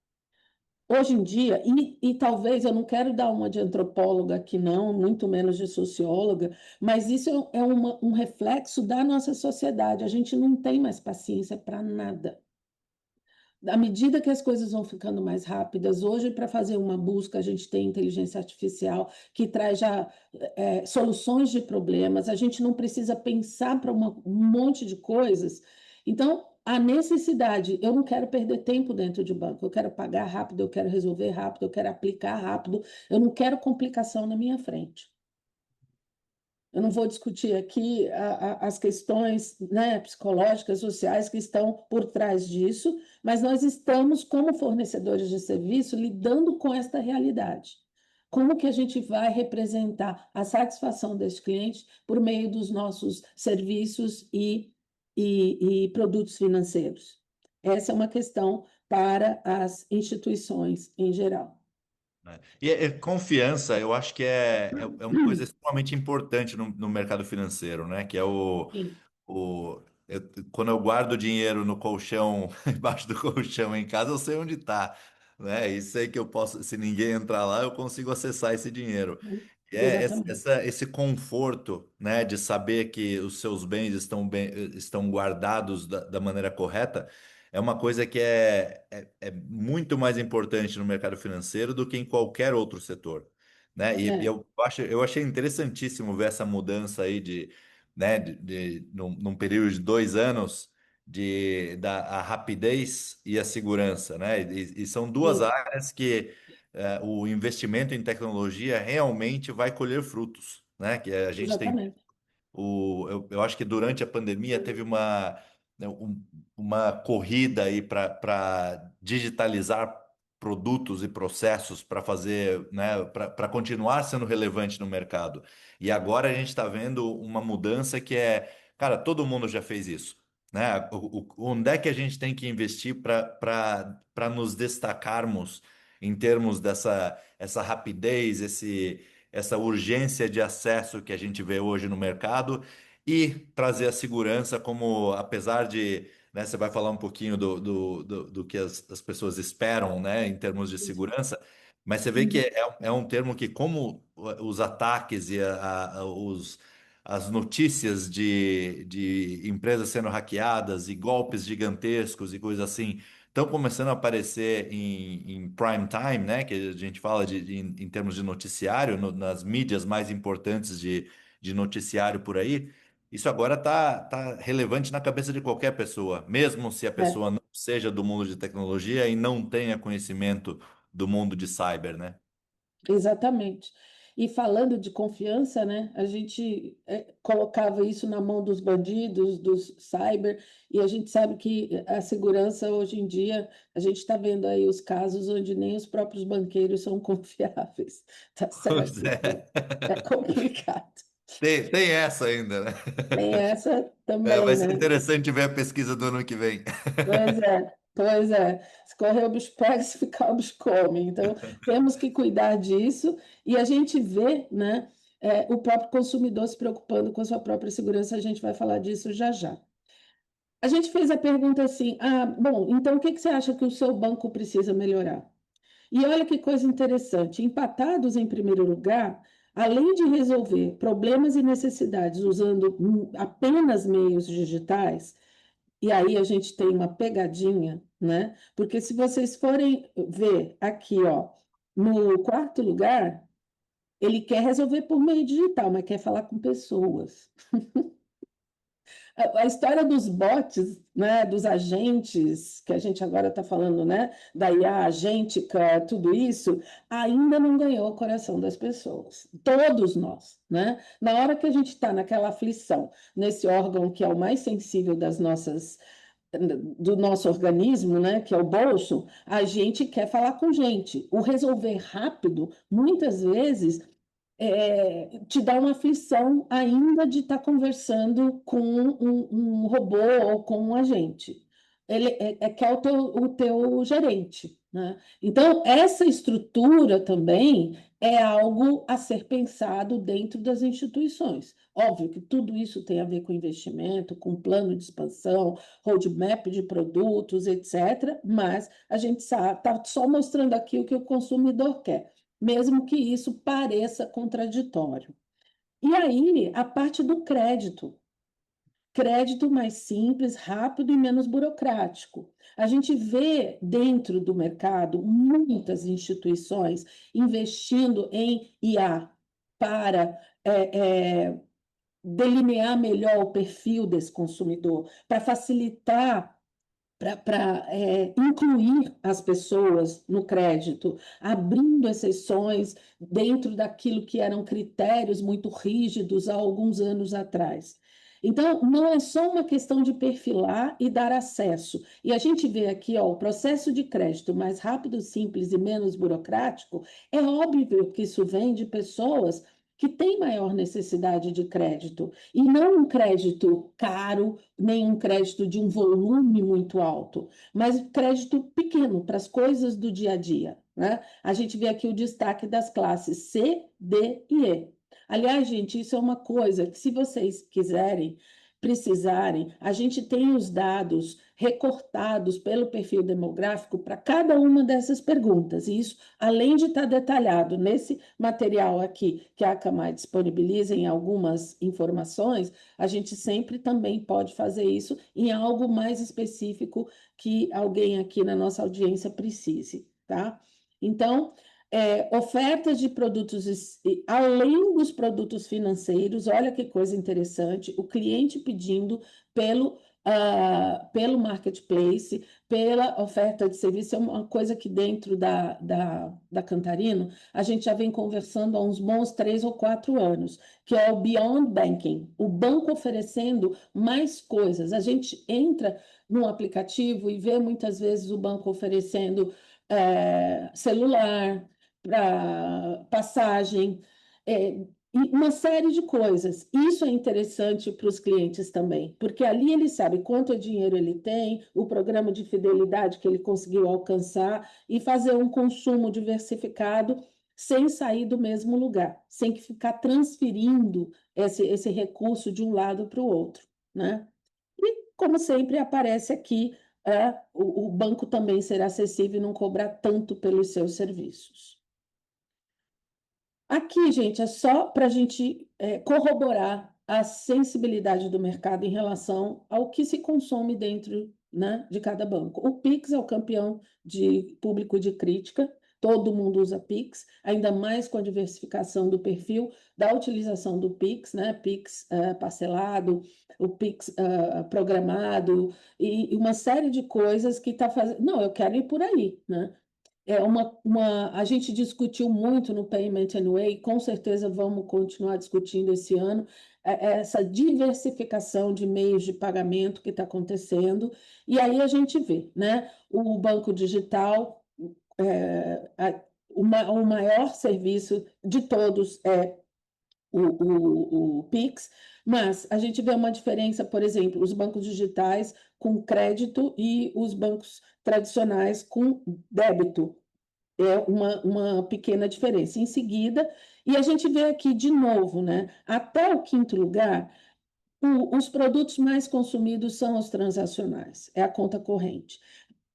S1: Hoje em dia, e talvez eu não quero dar uma de antropóloga aqui, não, muito menos de socióloga, mas isso é um reflexo da nossa sociedade. A gente não tem mais paciência para nada. À medida que as coisas vão ficando mais rápidas, hoje, para fazer uma busca, a gente tem inteligência artificial que traz já soluções de problemas, a gente não precisa pensar para um monte de coisas. Então, a necessidade, eu não quero perder tempo dentro de banco, eu quero pagar rápido, eu quero resolver rápido, eu quero aplicar rápido, eu não quero complicação na minha frente. Eu não vou discutir aqui as questões, né, psicológicas, sociais que estão por trás disso, mas nós estamos, como fornecedores de serviço, lidando com esta realidade. Como que a gente vai representar a satisfação desse cliente por meio dos nossos serviços e produtos financeiros? Essa é uma questão para as instituições em geral.
S3: Né? E confiança, eu acho que é uma coisa extremamente importante no mercado financeiro, né? Que é
S1: Sim,
S3: quando eu guardo dinheiro no colchão, embaixo do colchão em casa, eu sei onde está, né? E sei que eu posso, se ninguém entrar lá, eu consigo acessar esse dinheiro. E
S1: exatamente.
S3: esse conforto, né, de saber que os seus bens estão guardados da maneira correta, é uma coisa que é muito mais importante no mercado financeiro do que em qualquer outro setor, né? E
S1: É,
S3: eu achei interessantíssimo ver essa mudança aí né, num período de 2 anos da a rapidez e a segurança, né? E são duas
S1: sim,
S3: áreas que o investimento em tecnologia realmente vai colher frutos, né? Que a gente tem
S1: exatamente.
S3: eu acho que durante a pandemia teve né, uma corrida aí para digitalizar produtos e processos para fazer, né, para continuar sendo relevante no mercado. E agora a gente está vendo uma mudança que cara, todo mundo já fez isso. Né? Onde é que a gente tem que investir para nos destacarmos em termos dessa essa rapidez, essa urgência de acesso que a gente vê hoje no mercado e trazer a segurança como, apesar de, né, você vai falar um pouquinho do que as pessoas esperam, né, em termos de segurança, Mas você vê que
S1: Uhum.
S3: é um termo que, como os ataques e as notícias de empresas sendo hackeadas e golpes gigantescos e coisas assim, estão começando a aparecer em prime time, né? Que a gente fala em termos de noticiário, nas mídias mais importantes de noticiário por aí. Isso agora tá relevante na cabeça de qualquer pessoa, mesmo se a
S1: É.
S3: pessoa não seja do mundo de tecnologia e não tenha conhecimento do mundo de cyber, né?
S1: Exatamente. E falando de confiança, né, a gente colocava isso na mão dos bandidos, dos cyber, e a gente sabe que a segurança hoje em dia, a gente está vendo aí os casos onde nem os próprios banqueiros são confiáveis, tá
S3: Pois
S1: certo? Então,
S3: é.
S1: é complicado.
S3: Tem essa ainda, né?
S1: Tem essa
S3: É,
S1: também,
S3: vai ser
S1: né?
S3: interessante ver a pesquisa do ano que vem.
S1: Pois é, pois é. Se correr o bicho pega, se ficar o bicho come. Então, temos que cuidar disso e a gente vê, né, o próprio consumidor se preocupando com a sua própria segurança. A gente vai falar disso já já. A gente fez a pergunta assim: ah, bom, então o que que você acha que o seu banco precisa melhorar? E olha que coisa interessante, empatados em primeiro lugar, além de resolver problemas e necessidades usando apenas meios digitais, e aí a gente tem uma pegadinha, né? Porque se vocês forem ver aqui, ó, no quarto lugar, ele quer resolver por meio digital, mas quer falar com pessoas. A história dos bots, né, dos agentes, que a gente agora está falando, né, da IA agêntica, tudo isso, ainda não ganhou o coração das pessoas. Todos nós, né? Na hora que a gente está naquela aflição, nesse órgão que é o mais sensível das nossas do nosso organismo, né, que é o bolso, a gente quer falar com gente. O resolver rápido, muitas vezes, te dá uma aflição ainda de estar conversando com um robô ou com um agente. Ele que é o teu gerente, né? Então, essa estrutura também é algo a ser pensado dentro das instituições. Óbvio que tudo isso tem a ver com investimento, com plano de expansão, roadmap de produtos, etc. Mas a gente está só mostrando aqui o que o consumidor quer, mesmo que isso pareça contraditório. E aí, a parte do crédito. Crédito mais simples, rápido e menos burocrático. A gente vê dentro do mercado muitas instituições investindo em IA para delinear melhor o perfil desse consumidor, para facilitar para incluir as pessoas no crédito, abrindo exceções dentro daquilo que eram critérios muito rígidos há alguns anos atrás. Então, não é só uma questão de perfilar e dar acesso. E a gente vê aqui, ó, o processo de crédito mais rápido, simples e menos burocrático. É óbvio que isso vem de pessoas que têm maior necessidade de crédito, e não um crédito caro, nem um crédito de um volume muito alto, mas crédito pequeno para as coisas do dia a dia, né? A gente vê aqui o destaque das classes C, D e E. Aliás, gente, isso é uma coisa que, se vocês quiserem, precisarem, a gente tem os dados recortados pelo perfil demográfico para cada uma dessas perguntas. E isso, além de estar detalhado nesse material aqui que a Akamai disponibiliza em algumas informações, a gente sempre também pode fazer isso em algo mais específico que alguém aqui na nossa audiência precise, tá? Então, ofertas de produtos, além dos produtos financeiros, olha que coisa interessante, o cliente pedindo pelo marketplace, pela oferta de serviço, é uma coisa que dentro da Cantarino a gente já vem conversando há uns bons 3 ou 4 anos, que é o Beyond Banking, o banco oferecendo mais coisas. A gente entra no aplicativo e vê muitas vezes o banco oferecendo celular, para passagem, e uma série de coisas. Isso é interessante para os clientes também, porque ali ele sabe quanto dinheiro ele tem, o programa de fidelidade que ele conseguiu alcançar e fazer um consumo diversificado sem sair do mesmo lugar, sem que ficar transferindo esse recurso de um lado para o outro, né? E, como sempre, aparece aqui, o banco também ser acessível e não cobrar tanto pelos seus serviços. Aqui, gente, é só para a gente corroborar a sensibilidade do mercado em relação ao que se consome dentro, né, de cada banco. O Pix é o campeão de público de crítica, todo mundo usa Pix, ainda mais com a diversificação do perfil da utilização do Pix, né, Pix parcelado, o Pix programado, e uma série de coisas que está fazendo. Não, eu quero ir por aí, né? A gente discutiu muito no Payment Anyway, com certeza vamos continuar discutindo esse ano, essa diversificação de meios de pagamento que está acontecendo, e aí a gente vê, né? O banco digital, o maior serviço de todos é o Pix, mas a gente vê uma diferença, por exemplo, os bancos digitais com crédito e os bancos tradicionais com débito. É uma pequena diferença. Em seguida, e a gente vê aqui de novo, né? Até o quinto lugar, os produtos mais consumidos são os transacionais, é a conta corrente.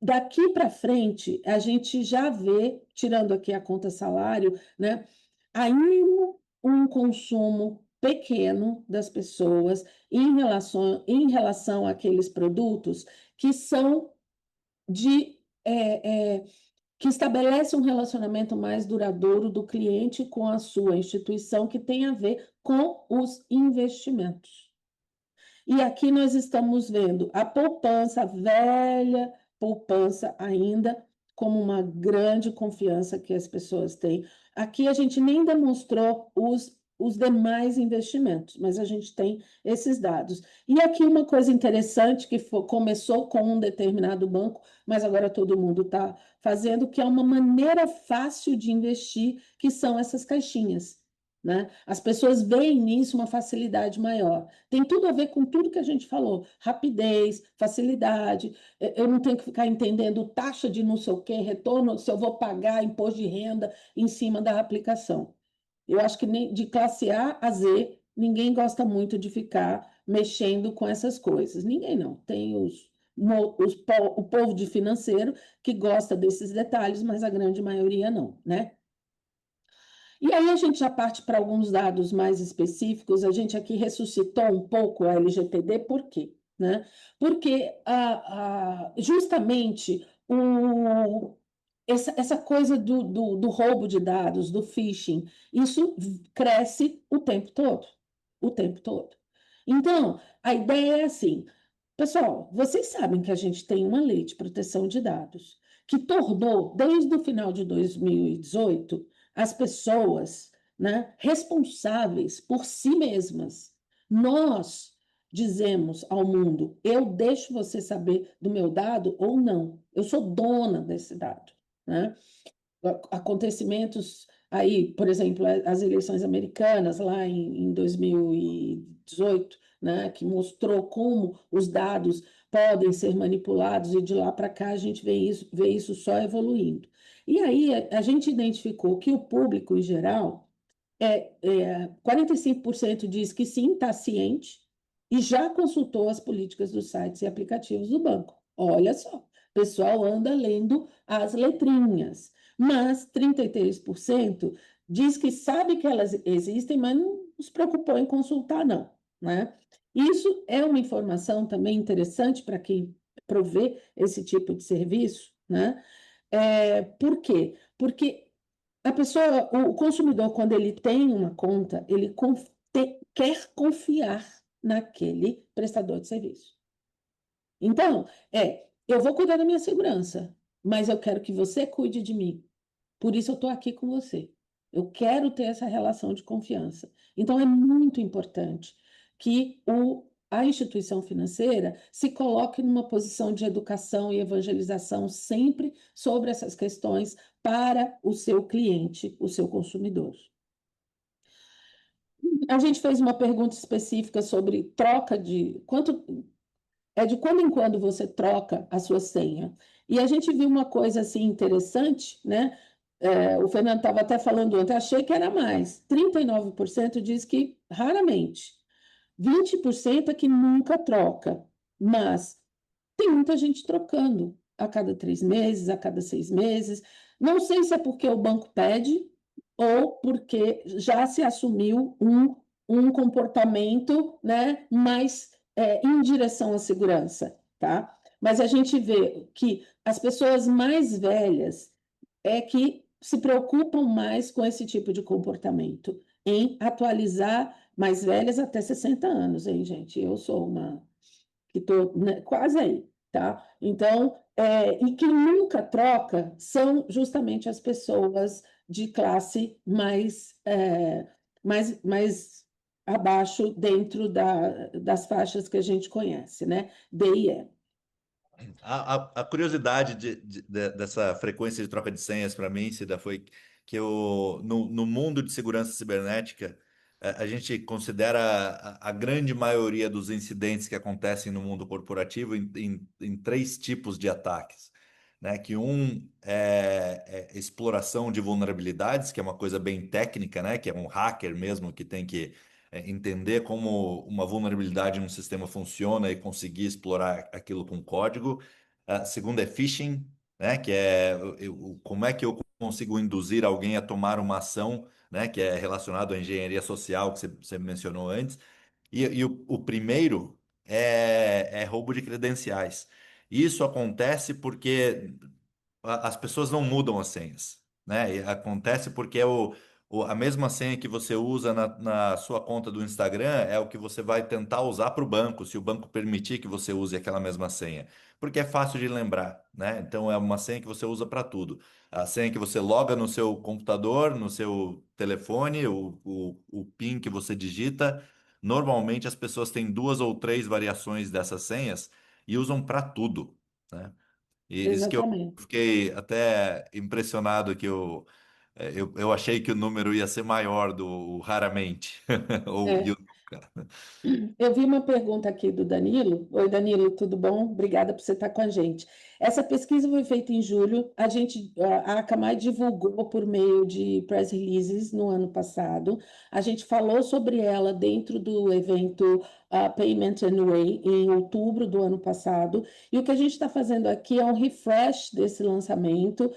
S1: Daqui para frente, a gente já vê, tirando aqui a conta salário, né? Ainda um consumo pequeno das pessoas em relação àqueles produtos que são de. Que estabelece um relacionamento mais duradouro do cliente com a sua instituição, que tem a ver com os investimentos. E aqui nós estamos vendo a poupança, a velha poupança ainda, como uma grande confiança que as pessoas têm. Aqui a gente nem demonstrou os demais investimentos, mas a gente tem esses dados. E aqui uma coisa interessante que começou com um determinado banco, mas agora todo mundo está fazendo, que é uma maneira fácil de investir, que são essas caixinhas, né? As pessoas veem nisso uma facilidade maior. Tem tudo a ver com tudo que a gente falou: rapidez, facilidade. Eu não tenho que ficar entendendo taxa de não sei o quê, retorno, se eu vou pagar imposto de renda em cima da aplicação. Eu acho que nem de classe A a Z, ninguém gosta muito de ficar mexendo com essas coisas. Ninguém não. Tem o povo de financeiro que gosta desses detalhes, mas a grande maioria não, né? E aí a gente já parte para alguns dados mais específicos. A gente aqui ressuscitou um pouco a LGPD, por quê? Né? Porque justamente essa coisa do roubo de dados, do phishing, isso cresce o tempo todo, o tempo todo. Então, a ideia é assim, pessoal, vocês sabem que a gente tem uma lei de proteção de dados que tornou, desde o final de 2018, as pessoas, né, responsáveis por si mesmas. Nós dizemos ao mundo: eu deixo você saber do meu dado ou não. Eu sou dona desse dado, né? Acontecimentos aí, por exemplo, as eleições americanas lá em 2018, né, que mostrou como os dados podem ser manipulados, e de lá para cá a gente vê isso só evoluindo. E aí a gente identificou que o público em geral, 45% diz que sim, está ciente e já consultou as políticas dos sites e aplicativos do banco. Olha só, o pessoal anda lendo as letrinhas, mas 33% diz que sabe que elas existem, mas não se preocupou em consultar, não, né? Isso é uma informação também interessante para quem provê esse tipo de serviço, né? Por quê? Porque o consumidor, quando ele tem uma conta, ele quer confiar naquele prestador de serviço. Então, eu vou cuidar da minha segurança, mas eu quero que você cuide de mim. Por isso eu estou aqui com você. Eu quero ter essa relação de confiança. Então, é muito importante que a instituição financeira se coloque numa posição de educação e evangelização sempre sobre essas questões para o seu cliente, o seu consumidor. A gente fez uma pergunta específica sobre troca de quando em quando você troca a sua senha. E a gente viu uma coisa assim interessante, né? O Fernando estava até falando ontem, achei que era mais. 39% diz que raramente. 20% é que nunca troca, mas tem muita gente trocando a cada 3 meses, a cada 6 meses. Não sei se é porque o banco pede, ou porque já se assumiu um comportamento, né, mais em direção à segurança, tá? Mas a gente vê que as pessoas mais velhas é que se preocupam mais com esse tipo de comportamento, em atualizar mais velhas até 60 anos, hein, gente? Eu sou uma que estou, né, quase aí, tá? Então, e quem nunca troca são justamente as pessoas de classe mais abaixo dentro das faixas que a gente conhece, né? D e E.
S3: A curiosidade dessa frequência de troca de senhas para mim, Cida, foi que no mundo de segurança cibernética, a gente considera a grande maioria dos incidentes que acontecem no mundo corporativo em três tipos de ataques. Né? Que um é exploração de vulnerabilidades, que é uma coisa bem técnica, né? Que é um hacker mesmo que tem que entender como uma vulnerabilidade em um sistema funciona e conseguir explorar aquilo com código. A segunda é phishing, né? Que é como é que eu consigo induzir alguém a tomar uma ação, né? Que é relacionado à engenharia social que você mencionou antes. E o primeiro é roubo de credenciais. Isso acontece porque as pessoas não mudam as senhas, né? E acontece porque a mesma senha que você usa na sua conta do Instagram é o que você vai tentar usar para o banco, se o banco permitir que você use aquela mesma senha. Porque é fácil de lembrar, né? Então é uma senha que você usa para tudo. A senha que você loga no seu computador, no seu telefone, o PIN que você digita. Normalmente as pessoas têm duas ou três variações dessas senhas e usam para tudo, né? E isso que eu
S1: Exatamente.
S3: fiquei até impressionado que eu achei que o número ia ser maior do raramente. Ou
S1: É.
S3: you nunca.
S1: Eu vi uma pergunta aqui do Danilo. Oi, Danilo, tudo bom? Obrigada por você estar com a gente. Essa pesquisa foi feita em julho. A Akamai divulgou por meio de press releases no ano passado. A gente falou sobre ela dentro do evento Payment Anyway, em outubro do ano passado. E o que a gente está fazendo aqui é um refresh desse lançamento,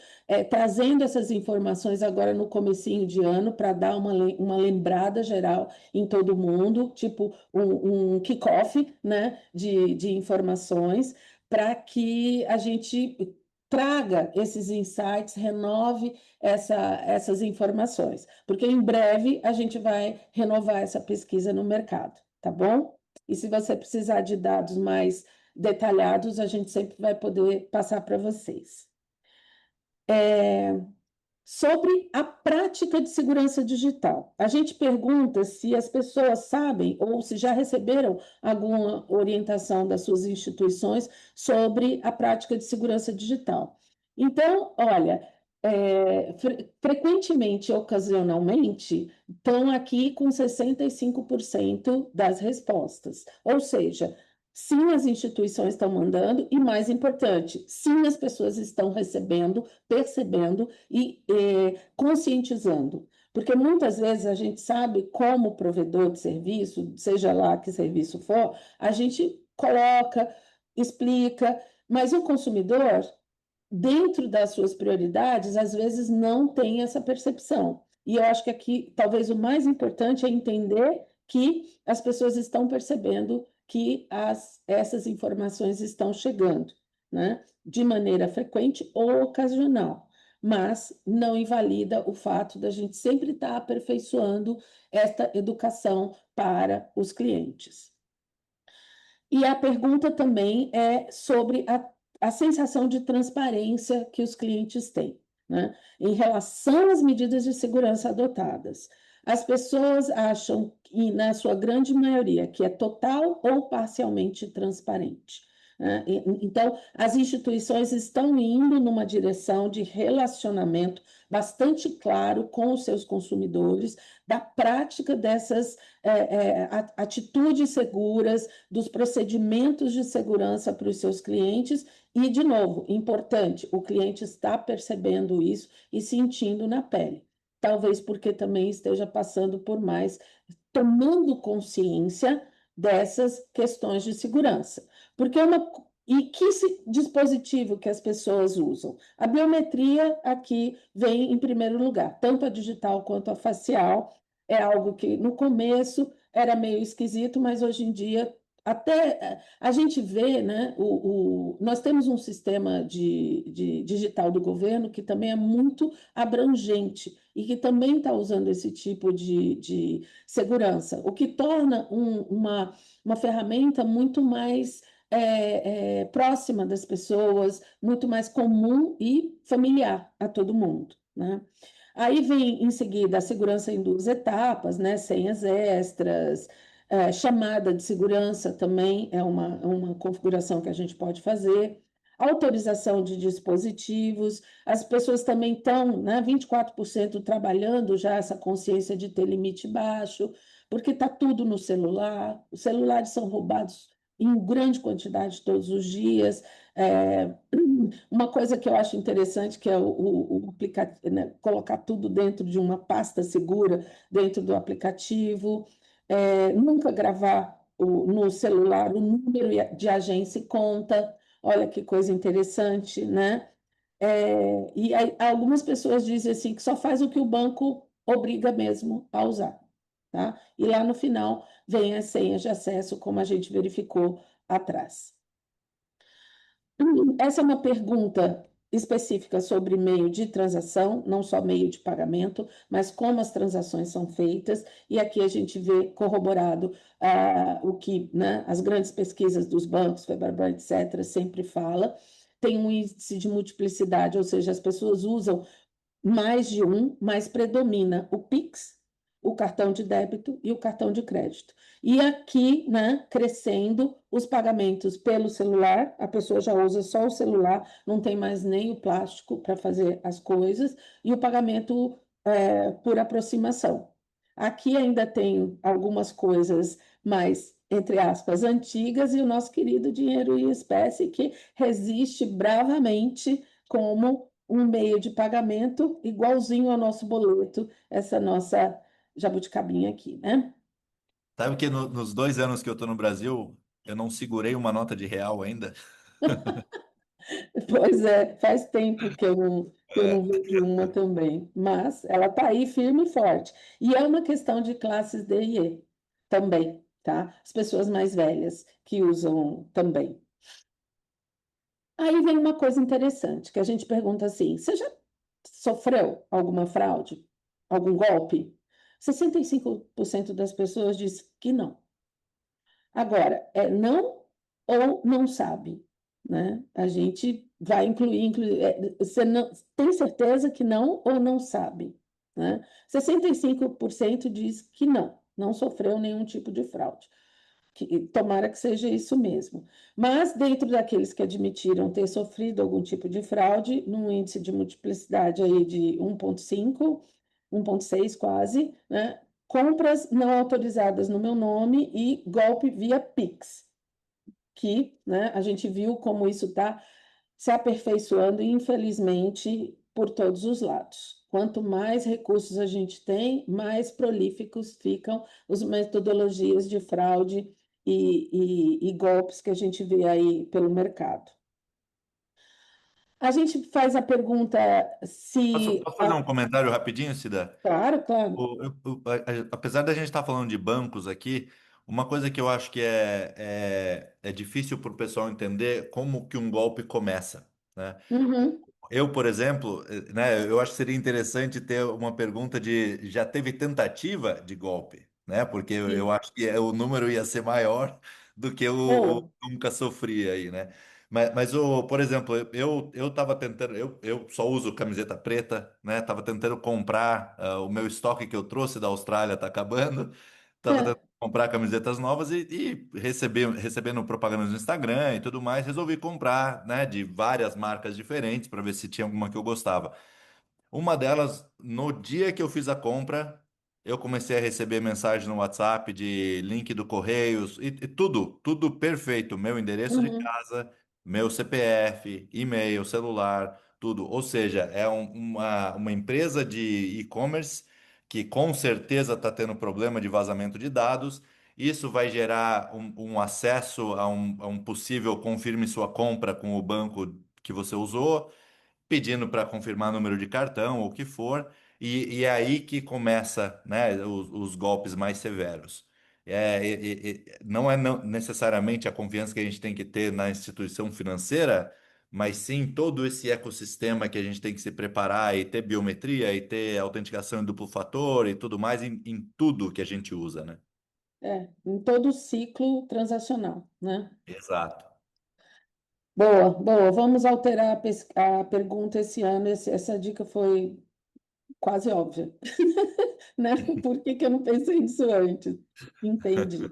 S1: trazendo essas informações agora no comecinho de ano para dar uma lembrada geral em todo mundo, tipo um kickoff, né, de informações, para que a gente traga esses insights, renove essas informações, porque em breve a gente vai renovar essa pesquisa no mercado, tá bom? E se você precisar de dados mais detalhados, a gente sempre vai poder passar para vocês. Sobre a prática de segurança digital. A gente pergunta se as pessoas sabem ou se já receberam alguma orientação das suas instituições sobre a prática de segurança digital. Então, olha, frequentemente, ocasionalmente, estão aqui com 65% das respostas. Ou seja, sim, as instituições estão mandando, e mais importante, sim, as pessoas estão recebendo, percebendo e conscientizando. Porque muitas vezes a gente sabe, como provedor de serviço, seja lá que serviço for, a gente coloca, explica, mas o consumidor, dentro das suas prioridades, às vezes não tem essa percepção. E eu acho que aqui, talvez o mais importante é entender que as pessoas estão percebendo que essas informações estão chegando, né? De maneira frequente ou ocasional, mas não invalida o fato da gente sempre estar aperfeiçoando esta educação para os clientes. E a pergunta também é sobre a sensação de transparência que os clientes têm, né, em relação às medidas de segurança adotadas. As pessoas acham, e na sua grande maioria, que é total ou parcialmente transparente, né? Então, as instituições estão indo numa direção de relacionamento bastante claro com os seus consumidores, da prática dessas atitudes seguras, dos procedimentos de segurança para os seus clientes. E, de novo, importante, o cliente está percebendo isso e sentindo na pele. Talvez porque também esteja passando por mais, tomando consciência dessas questões de segurança. Porque E que dispositivo que as pessoas usam? A biometria aqui vem em primeiro lugar, tanto a digital quanto a facial. É algo que no começo era meio esquisito, mas hoje em dia até a gente vê, né? Nós temos um sistema de digital do governo que também é muito abrangente e que também está usando esse tipo de segurança, o que torna uma ferramenta muito mais próxima das pessoas, muito mais comum e familiar a todo mundo, né? Aí vem em seguida a segurança em duas etapas, né? Senhas extras, chamada de segurança também é uma configuração que a gente pode fazer. Autorização de dispositivos, as pessoas também estão, né, 24% trabalhando já essa consciência de ter limite baixo, porque está tudo no celular, os celulares são roubados em grande quantidade todos os dias. É, uma coisa que eu acho interessante que é o aplicativo, né, colocar tudo dentro de uma pasta segura dentro do aplicativo, nunca gravar no celular o número de agência e conta. Olha que coisa interessante, né? E aí, algumas pessoas dizem assim que só faz o que o banco obriga mesmo a usar, tá? E lá no final vem as senhas de acesso, como a gente verificou atrás. Essa é uma pergunta específica sobre meio de transação, não só meio de pagamento, mas como as transações são feitas, e aqui a gente vê corroborado o que, né, as grandes pesquisas dos bancos, Febraban, etc., sempre fala, tem um índice de multiplicidade, ou seja, as pessoas usam mais de um, mas predomina o Pix, o cartão de débito e o cartão de crédito. E aqui, né, crescendo os pagamentos pelo celular, a pessoa já usa só o celular, não tem mais nem o plástico para fazer as coisas, e o pagamento por aproximação. Aqui ainda tem algumas coisas mais, entre aspas, antigas, e o nosso querido dinheiro em espécie, que resiste bravamente como um meio de pagamento igualzinho ao nosso boleto, essa nossa jabuticabinha aqui, né?
S3: Sabe que nos 2 anos que eu tô no Brasil, eu não segurei uma nota de real ainda?
S1: Pois é, faz tempo que eu não vejo uma também, mas ela está aí firme e forte. E é uma questão de classes D e E também, tá? As pessoas mais velhas que usam também. Aí vem uma coisa interessante, que a gente pergunta assim: você já sofreu alguma fraude? Algum golpe? 65% das pessoas diz que não. Agora, é não ou não sabe, né? A gente vai incluir, você não, tem certeza que não ou não sabe, né? 65% diz que não sofreu nenhum tipo de fraude. Tomara que seja isso mesmo. Mas, dentro daqueles que admitiram ter sofrido algum tipo de fraude, num índice de multiplicidade aí de 1,5, 1,6 quase, né? Compras não autorizadas no meu nome e golpe via Pix, que, né, a gente viu como isso está se aperfeiçoando, infelizmente, por todos os lados. Quanto mais recursos a gente tem, mais prolíficos ficam as metodologias de fraude e golpes que a gente vê aí pelo mercado. A gente faz a pergunta
S3: Posso,
S1: se.
S3: posso fazer um comentário rapidinho, Cida?
S1: Claro, claro.
S3: Apesar da gente estar falando de bancos aqui, uma coisa que eu acho que é difícil para o pessoal entender como que um golpe começa, né?
S1: Uhum,
S3: Eu, por exemplo, né, eu acho que seria interessante ter uma pergunta de já teve tentativa de golpe, né? Porque eu
S1: sim.
S3: acho que o número ia ser maior do que o
S1: Oh,
S3: nunca sofri aí, né? Mas por exemplo, eu tava tentando, eu só uso camiseta preta, né? Tava tentando comprar, o meu estoque que eu trouxe da Austrália tá acabando. Tava tentando comprar camisetas novas e recebendo propagandas no Instagram e tudo mais, resolvi comprar, né, de várias marcas diferentes para ver se tinha alguma que eu gostava. Uma delas, no dia que eu fiz a compra, eu comecei a receber mensagem no WhatsApp de link do Correios e tudo perfeito. Meu endereço de
S1: uhum,
S3: casa, meu CPF, e-mail, celular, tudo. Ou seja, é uma empresa de e-commerce que com certeza está tendo problema de vazamento de dados Isso vai gerar um acesso a um possível confirme sua compra com o banco que você usou, pedindo para confirmar número de cartão ou o que for, e é aí que começa, né, os golpes mais severos. Não é necessariamente a confiança que a gente tem que ter na instituição financeira, mas sim todo esse ecossistema que a gente tem que se preparar e ter biometria e ter autenticação em duplo fator e tudo mais em tudo que a gente usa, né?
S1: Em todo o ciclo transacional, né?
S3: Exato.
S1: Boa, boa. Vamos alterar a pergunta esse ano. Essa dica foi quase óbvia, né? Por que que eu não pensei nisso antes? Entendi.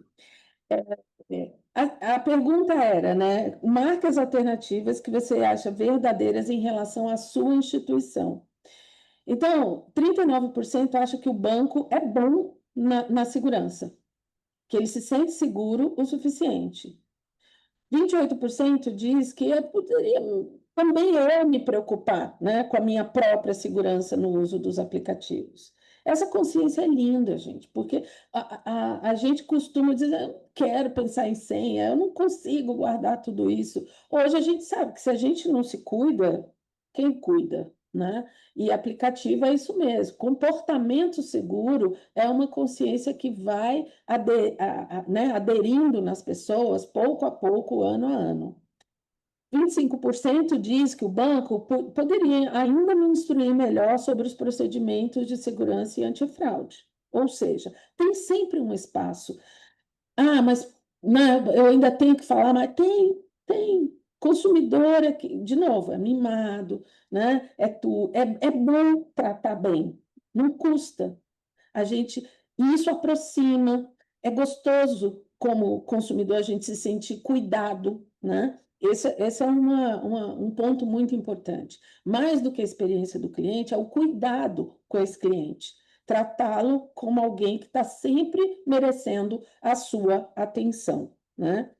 S1: A pergunta era, né? Marcas alternativas que você acha verdadeiras em relação à sua instituição. Então, 39% acha que o banco é bom na segurança, que ele se sente seguro o suficiente. 28% diz que eu poderia também eu me preocupar, né, com a minha própria segurança no uso dos aplicativos. Essa consciência é linda, gente, porque a gente costuma dizer, eu não quero pensar em senha, eu não consigo guardar tudo isso. Hoje a gente sabe que se a gente não se cuida, quem cuida, né? E aplicativo é isso mesmo. Comportamento seguro é uma consciência que vai né, aderindo nas pessoas pouco a pouco, ano a ano. 25% diz que o banco poderia ainda me instruir melhor sobre os procedimentos de segurança e antifraude. Ou seja, tem sempre um espaço. Ah, mas né, eu ainda tenho que falar, mas tem. Consumidor, de novo, é mimado, né? É bom tratar bem, não custa. A gente, e isso aproxima, é gostoso como consumidor a gente se sentir cuidado, né? Esse é um ponto muito importante. Mais do que a experiência do cliente, é o cuidado com esse cliente. Tratá-lo como alguém que está sempre merecendo a sua atenção, né?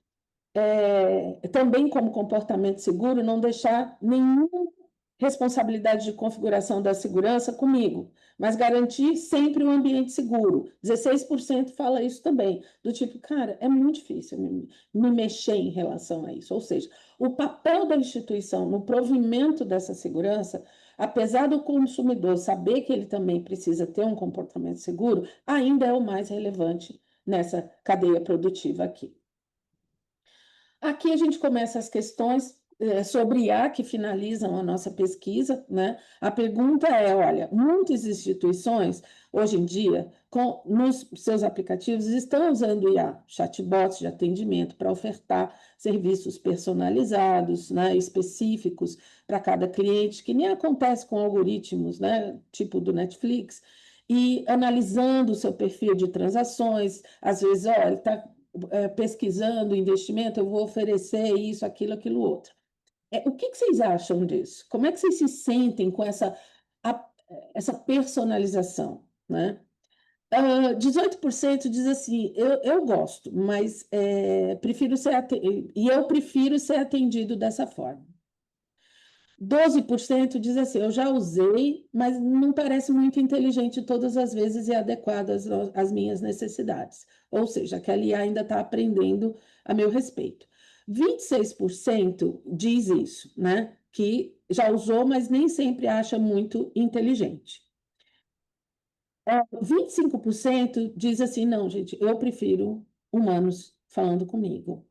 S1: Também como comportamento seguro, não deixar nenhuma responsabilidade de configuração da segurança comigo, mas garantir sempre um ambiente seguro. 16% fala isso também, do tipo, cara, é muito difícil me mexer em relação a isso. Ou seja, o papel da instituição no provimento dessa segurança, apesar do consumidor saber que ele também precisa ter um comportamento seguro, ainda é o mais relevante nessa cadeia produtiva aqui. Aqui a gente começa as questões sobre IA que finalizam a nossa pesquisa, né? A pergunta é, olha, muitas instituições hoje em dia, nos seus aplicativos, estão usando IA, chatbots de atendimento para ofertar serviços personalizados, né, específicos para cada cliente, que nem acontece com algoritmos, né, tipo do Netflix, e analisando o seu perfil de transações, às vezes, olha, está pesquisando investimento, eu vou oferecer isso, aquilo, outro. O que vocês acham disso? Como é que vocês se sentem com essa personalização, né? 18% diz assim, eu gosto, mas prefiro e eu prefiro ser atendido dessa forma. 12% diz assim, eu já usei, mas não parece muito inteligente todas as vezes e adequado às minhas necessidades. Ou seja, aquela IA ainda está aprendendo a meu respeito. 26% diz isso, né? Que já usou, mas nem sempre acha muito inteligente. 25% diz assim, não, gente, eu prefiro humanos falando comigo.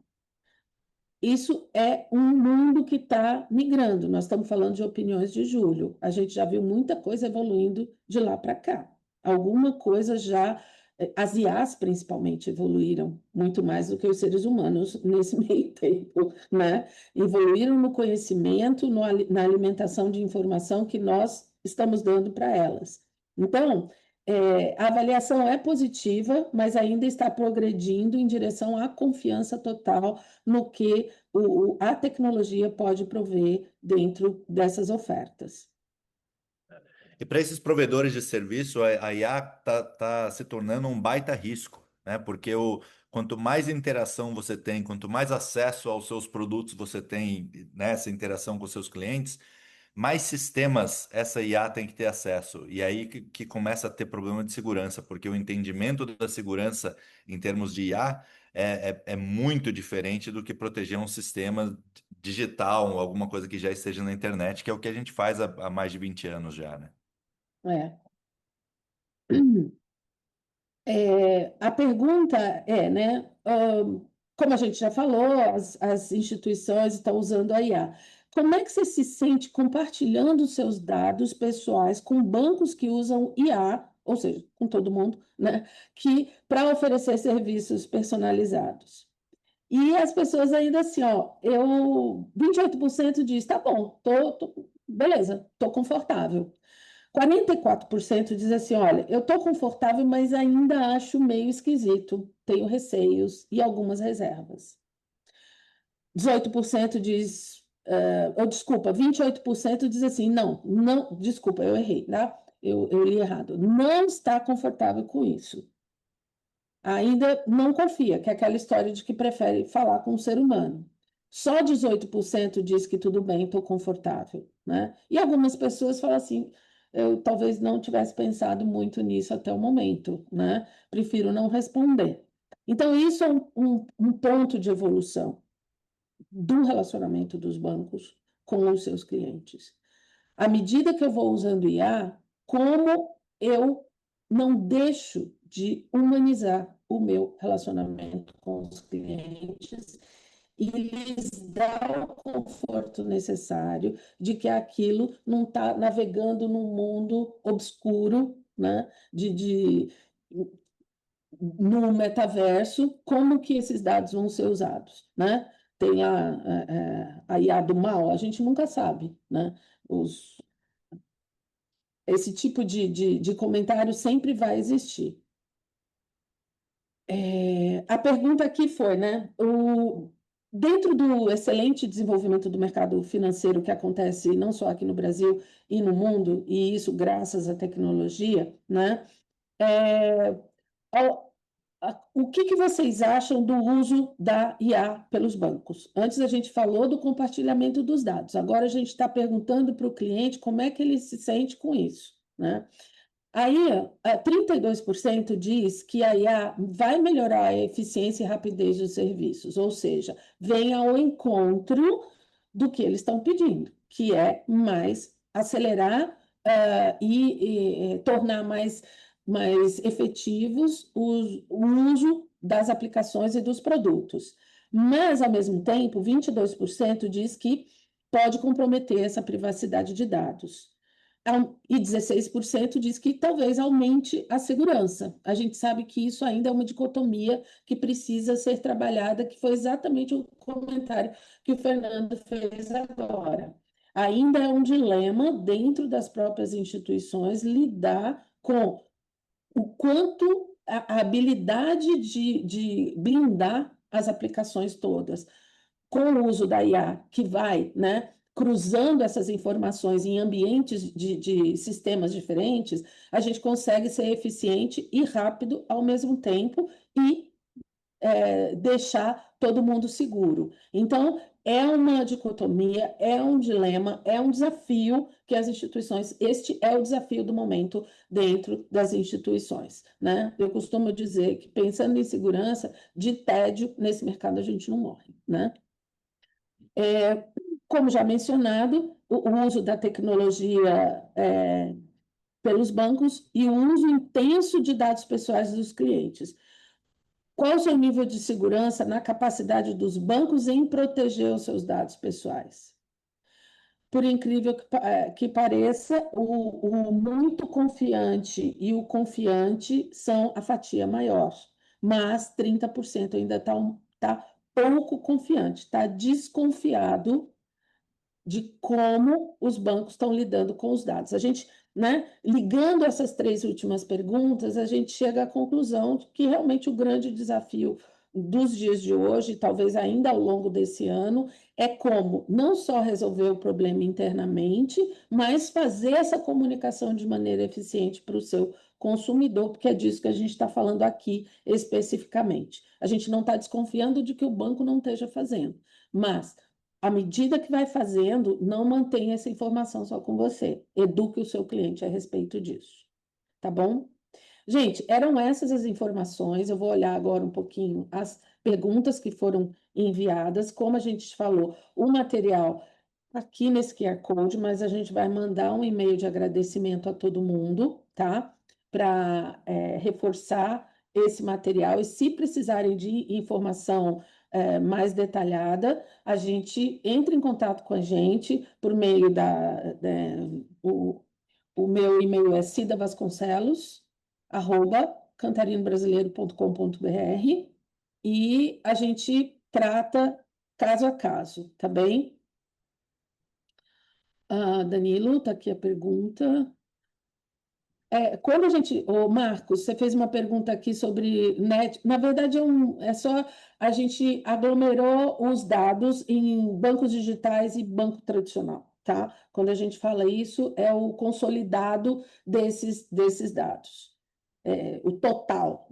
S1: Isso é um mundo que está migrando. Nós estamos falando de opiniões de julho. A gente já viu muita coisa evoluindo de lá para cá. Alguma coisa já, as IAs principalmente evoluíram muito mais do que os seres humanos nesse meio tempo, né? Evoluíram no conhecimento, na alimentação de informação que nós estamos dando para elas. Então, a avaliação é positiva, mas ainda está progredindo em direção à confiança total no que a tecnologia pode prover dentro dessas ofertas.
S3: E para esses provedores de serviço, a IA tá se tornando um baita risco, né? Porque quanto mais interação você tem, quanto mais acesso aos seus produtos você tem, nessa interação com seus clientes, mais sistemas essa IA tem que ter acesso. E aí que começa a ter problema de segurança, porque o entendimento da segurança em termos de IA é muito diferente do que proteger um sistema digital, alguma coisa que já esteja na internet, que é o que a gente faz há mais de 20 anos já, né?
S1: É. A pergunta é, né, como a gente já falou, as instituições estão usando a IA. Como é que você se sente compartilhando os seus dados pessoais com bancos que usam IA, ou seja, com todo mundo, né, que para oferecer serviços personalizados? E as pessoas ainda assim, ó, 28% diz, tá bom, beleza, tô confortável. 44% diz assim: olha, eu estou confortável, mas ainda acho meio esquisito, tenho receios e algumas reservas. 18% diz, ou desculpa, 28% diz assim: não, não, desculpa, eu errei, tá? Eu li errado. Não está confortável com isso. Ainda não confia, que é aquela história de que prefere falar com um ser humano. Só 18% diz que tudo bem, estou confortável, né? E algumas pessoas falam assim, eu talvez não tivesse pensado muito nisso até o momento, né? Prefiro não responder. Então, isso é um ponto de evolução do relacionamento dos bancos com os seus clientes. À medida que eu vou usando IA, como eu não deixo de humanizar o meu relacionamento com os clientes e lhes dar o conforto necessário de que aquilo não está navegando num mundo obscuro, né? No metaverso, como que esses dados vão ser usados, né? Tem a IA do mal, a gente nunca sabe, né? Esse tipo de comentário sempre vai existir. A pergunta aqui foi, né? Dentro do excelente desenvolvimento do mercado financeiro que acontece não só aqui no Brasil e no mundo, e isso graças à tecnologia, né? É, o que vocês acham do uso da IA pelos bancos? Antes a gente falou do compartilhamento dos dados, agora a gente está perguntando para o cliente como é que ele se sente com isso, né? Aí, 32% diz que a IA vai melhorar a eficiência e rapidez dos serviços, ou seja, vem ao encontro do que eles estão pedindo, que é mais acelerar, e tornar mais efetivos o uso das aplicações e dos produtos. Mas, ao mesmo tempo, 22% diz que pode comprometer essa privacidade de dados. E 16% diz que talvez aumente a segurança. A gente sabe que isso ainda é uma dicotomia que precisa ser trabalhada, que foi exatamente o comentário que o Fernando fez agora. Ainda é um dilema dentro das próprias instituições lidar com o quanto a habilidade de blindar as aplicações todas com o uso da IA, que vai, né, cruzando essas informações em ambientes de sistemas diferentes, a gente consegue ser eficiente e rápido ao mesmo tempo e deixar todo mundo seguro. Então, é uma dicotomia, é um dilema, é um desafio que as instituições, este é o desafio do momento dentro das instituições, né? Eu costumo dizer que pensando em segurança, de tédio, nesse mercado a gente não morre, né? Como já mencionado, o uso da tecnologia pelos bancos e o uso intenso de dados pessoais dos clientes. Qual o seu nível de segurança na capacidade dos bancos em proteger os seus dados pessoais? Por incrível que pareça, o muito confiante e o confiante são a fatia maior, mas 30% ainda está pouco confiante, está desconfiado de como os bancos estão lidando com os dados. A gente, né, ligando essas três últimas perguntas, a gente chega à conclusão de que realmente o grande desafio dos dias de hoje, talvez ainda ao longo desse ano, é como não só resolver o problema internamente, mas fazer essa comunicação de maneira eficiente para o seu consumidor, porque é disso que a gente está falando aqui especificamente. A gente não está desconfiando de que o banco não esteja fazendo, mas à medida que vai fazendo, não mantenha essa informação só com você. Eduque o seu cliente a respeito disso. Tá bom? Gente, eram essas as informações. Eu vou olhar agora um pouquinho as perguntas que foram enviadas. Como a gente falou, o material tá aqui nesse QR Code, mas a gente vai mandar um e-mail de agradecimento a todo mundo, tá? Para reforçar esse material. E se precisarem de informação mais detalhada, a gente entra em contato com a gente por meio o meu e-mail é cidavasconcelos@cantarinobrasileiro.com.br e a gente trata caso a caso, tá bem? Danilo, tá aqui a pergunta. Quando a gente, Marcos, você fez uma pergunta aqui sobre net. Na verdade, é só a gente aglomerou os dados em bancos digitais e banco tradicional, tá? Quando a gente fala isso, é o consolidado desses dados. O total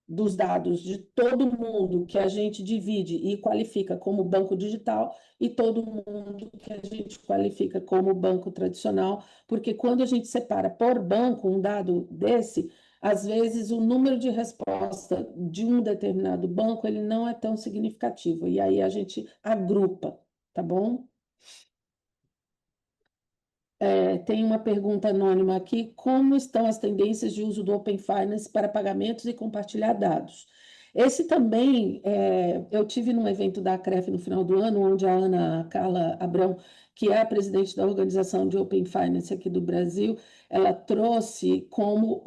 S1: dos dados de todo mundo que a gente divide e qualifica como banco digital e todo mundo que a gente qualifica como banco tradicional, porque quando a gente separa por banco um dado desse, às vezes o número de resposta de um determinado banco ele não é tão significativo, e aí a gente agrupa, tá bom? Tem uma pergunta anônima aqui: como estão as tendências de uso do Open Finance para pagamentos e compartilhar dados? Esse também, eu tive num evento da CREF no final do ano, onde a Ana Carla Abrão, que é a presidente da organização de Open Finance aqui do Brasil, ela trouxe como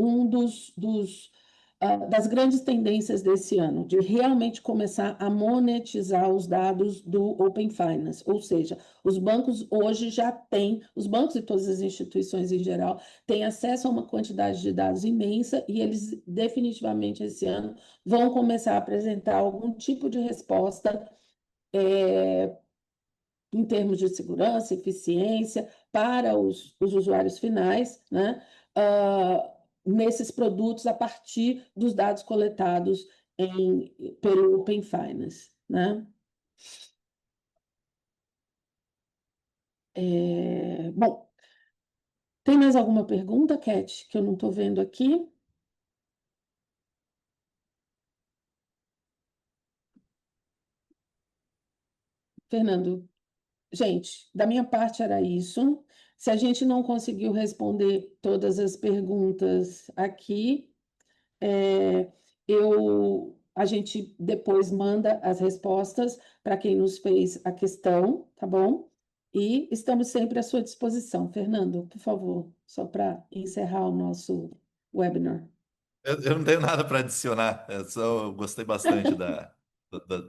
S1: das grandes tendências desse ano, de realmente começar a monetizar os dados do Open Finance, ou seja, os bancos hoje já têm, os bancos e todas as instituições em geral, têm acesso a uma quantidade de dados imensa e eles definitivamente esse ano vão começar a apresentar algum tipo de resposta em termos de segurança, eficiência para os usuários finais, né? Nesses produtos a partir dos dados coletados pelo Open Finance, né? Bom, tem mais alguma pergunta, Cat, que eu não estou vendo aqui? Fernando, gente, da minha parte era isso. Se a gente não conseguiu responder todas as perguntas aqui, a gente depois manda as respostas para quem nos fez a questão, tá bom? E estamos sempre à sua disposição. Fernando, por favor, só para encerrar o nosso webinar.
S3: Eu não tenho nada para adicionar, eu gostei bastante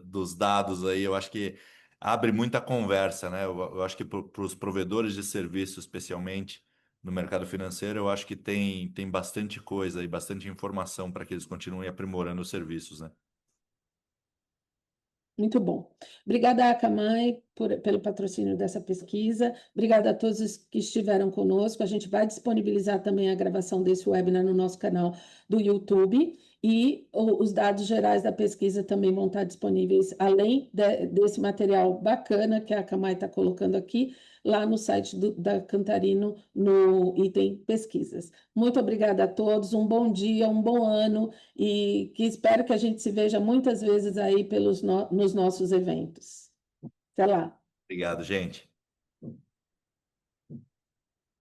S3: dos dados aí. Eu acho que abre muita conversa, né? Eu acho que para os provedores de serviço, especialmente no mercado financeiro, eu acho que tem bastante coisa e bastante informação para que eles continuem aprimorando os serviços, né?
S1: Muito bom. Obrigada, Akamai, pelo patrocínio dessa pesquisa. Obrigada a todos os que estiveram conosco. A gente vai disponibilizar também a gravação desse webinar no nosso canal do YouTube e os dados gerais da pesquisa também vão estar disponíveis, além desse material bacana que a Akamai está colocando aqui, lá no site da Cantarino, no item pesquisas. Muito obrigada a todos, um bom dia, um bom ano e que espero que a gente se veja muitas vezes aí nos nossos eventos. Até lá.
S3: Obrigado, gente.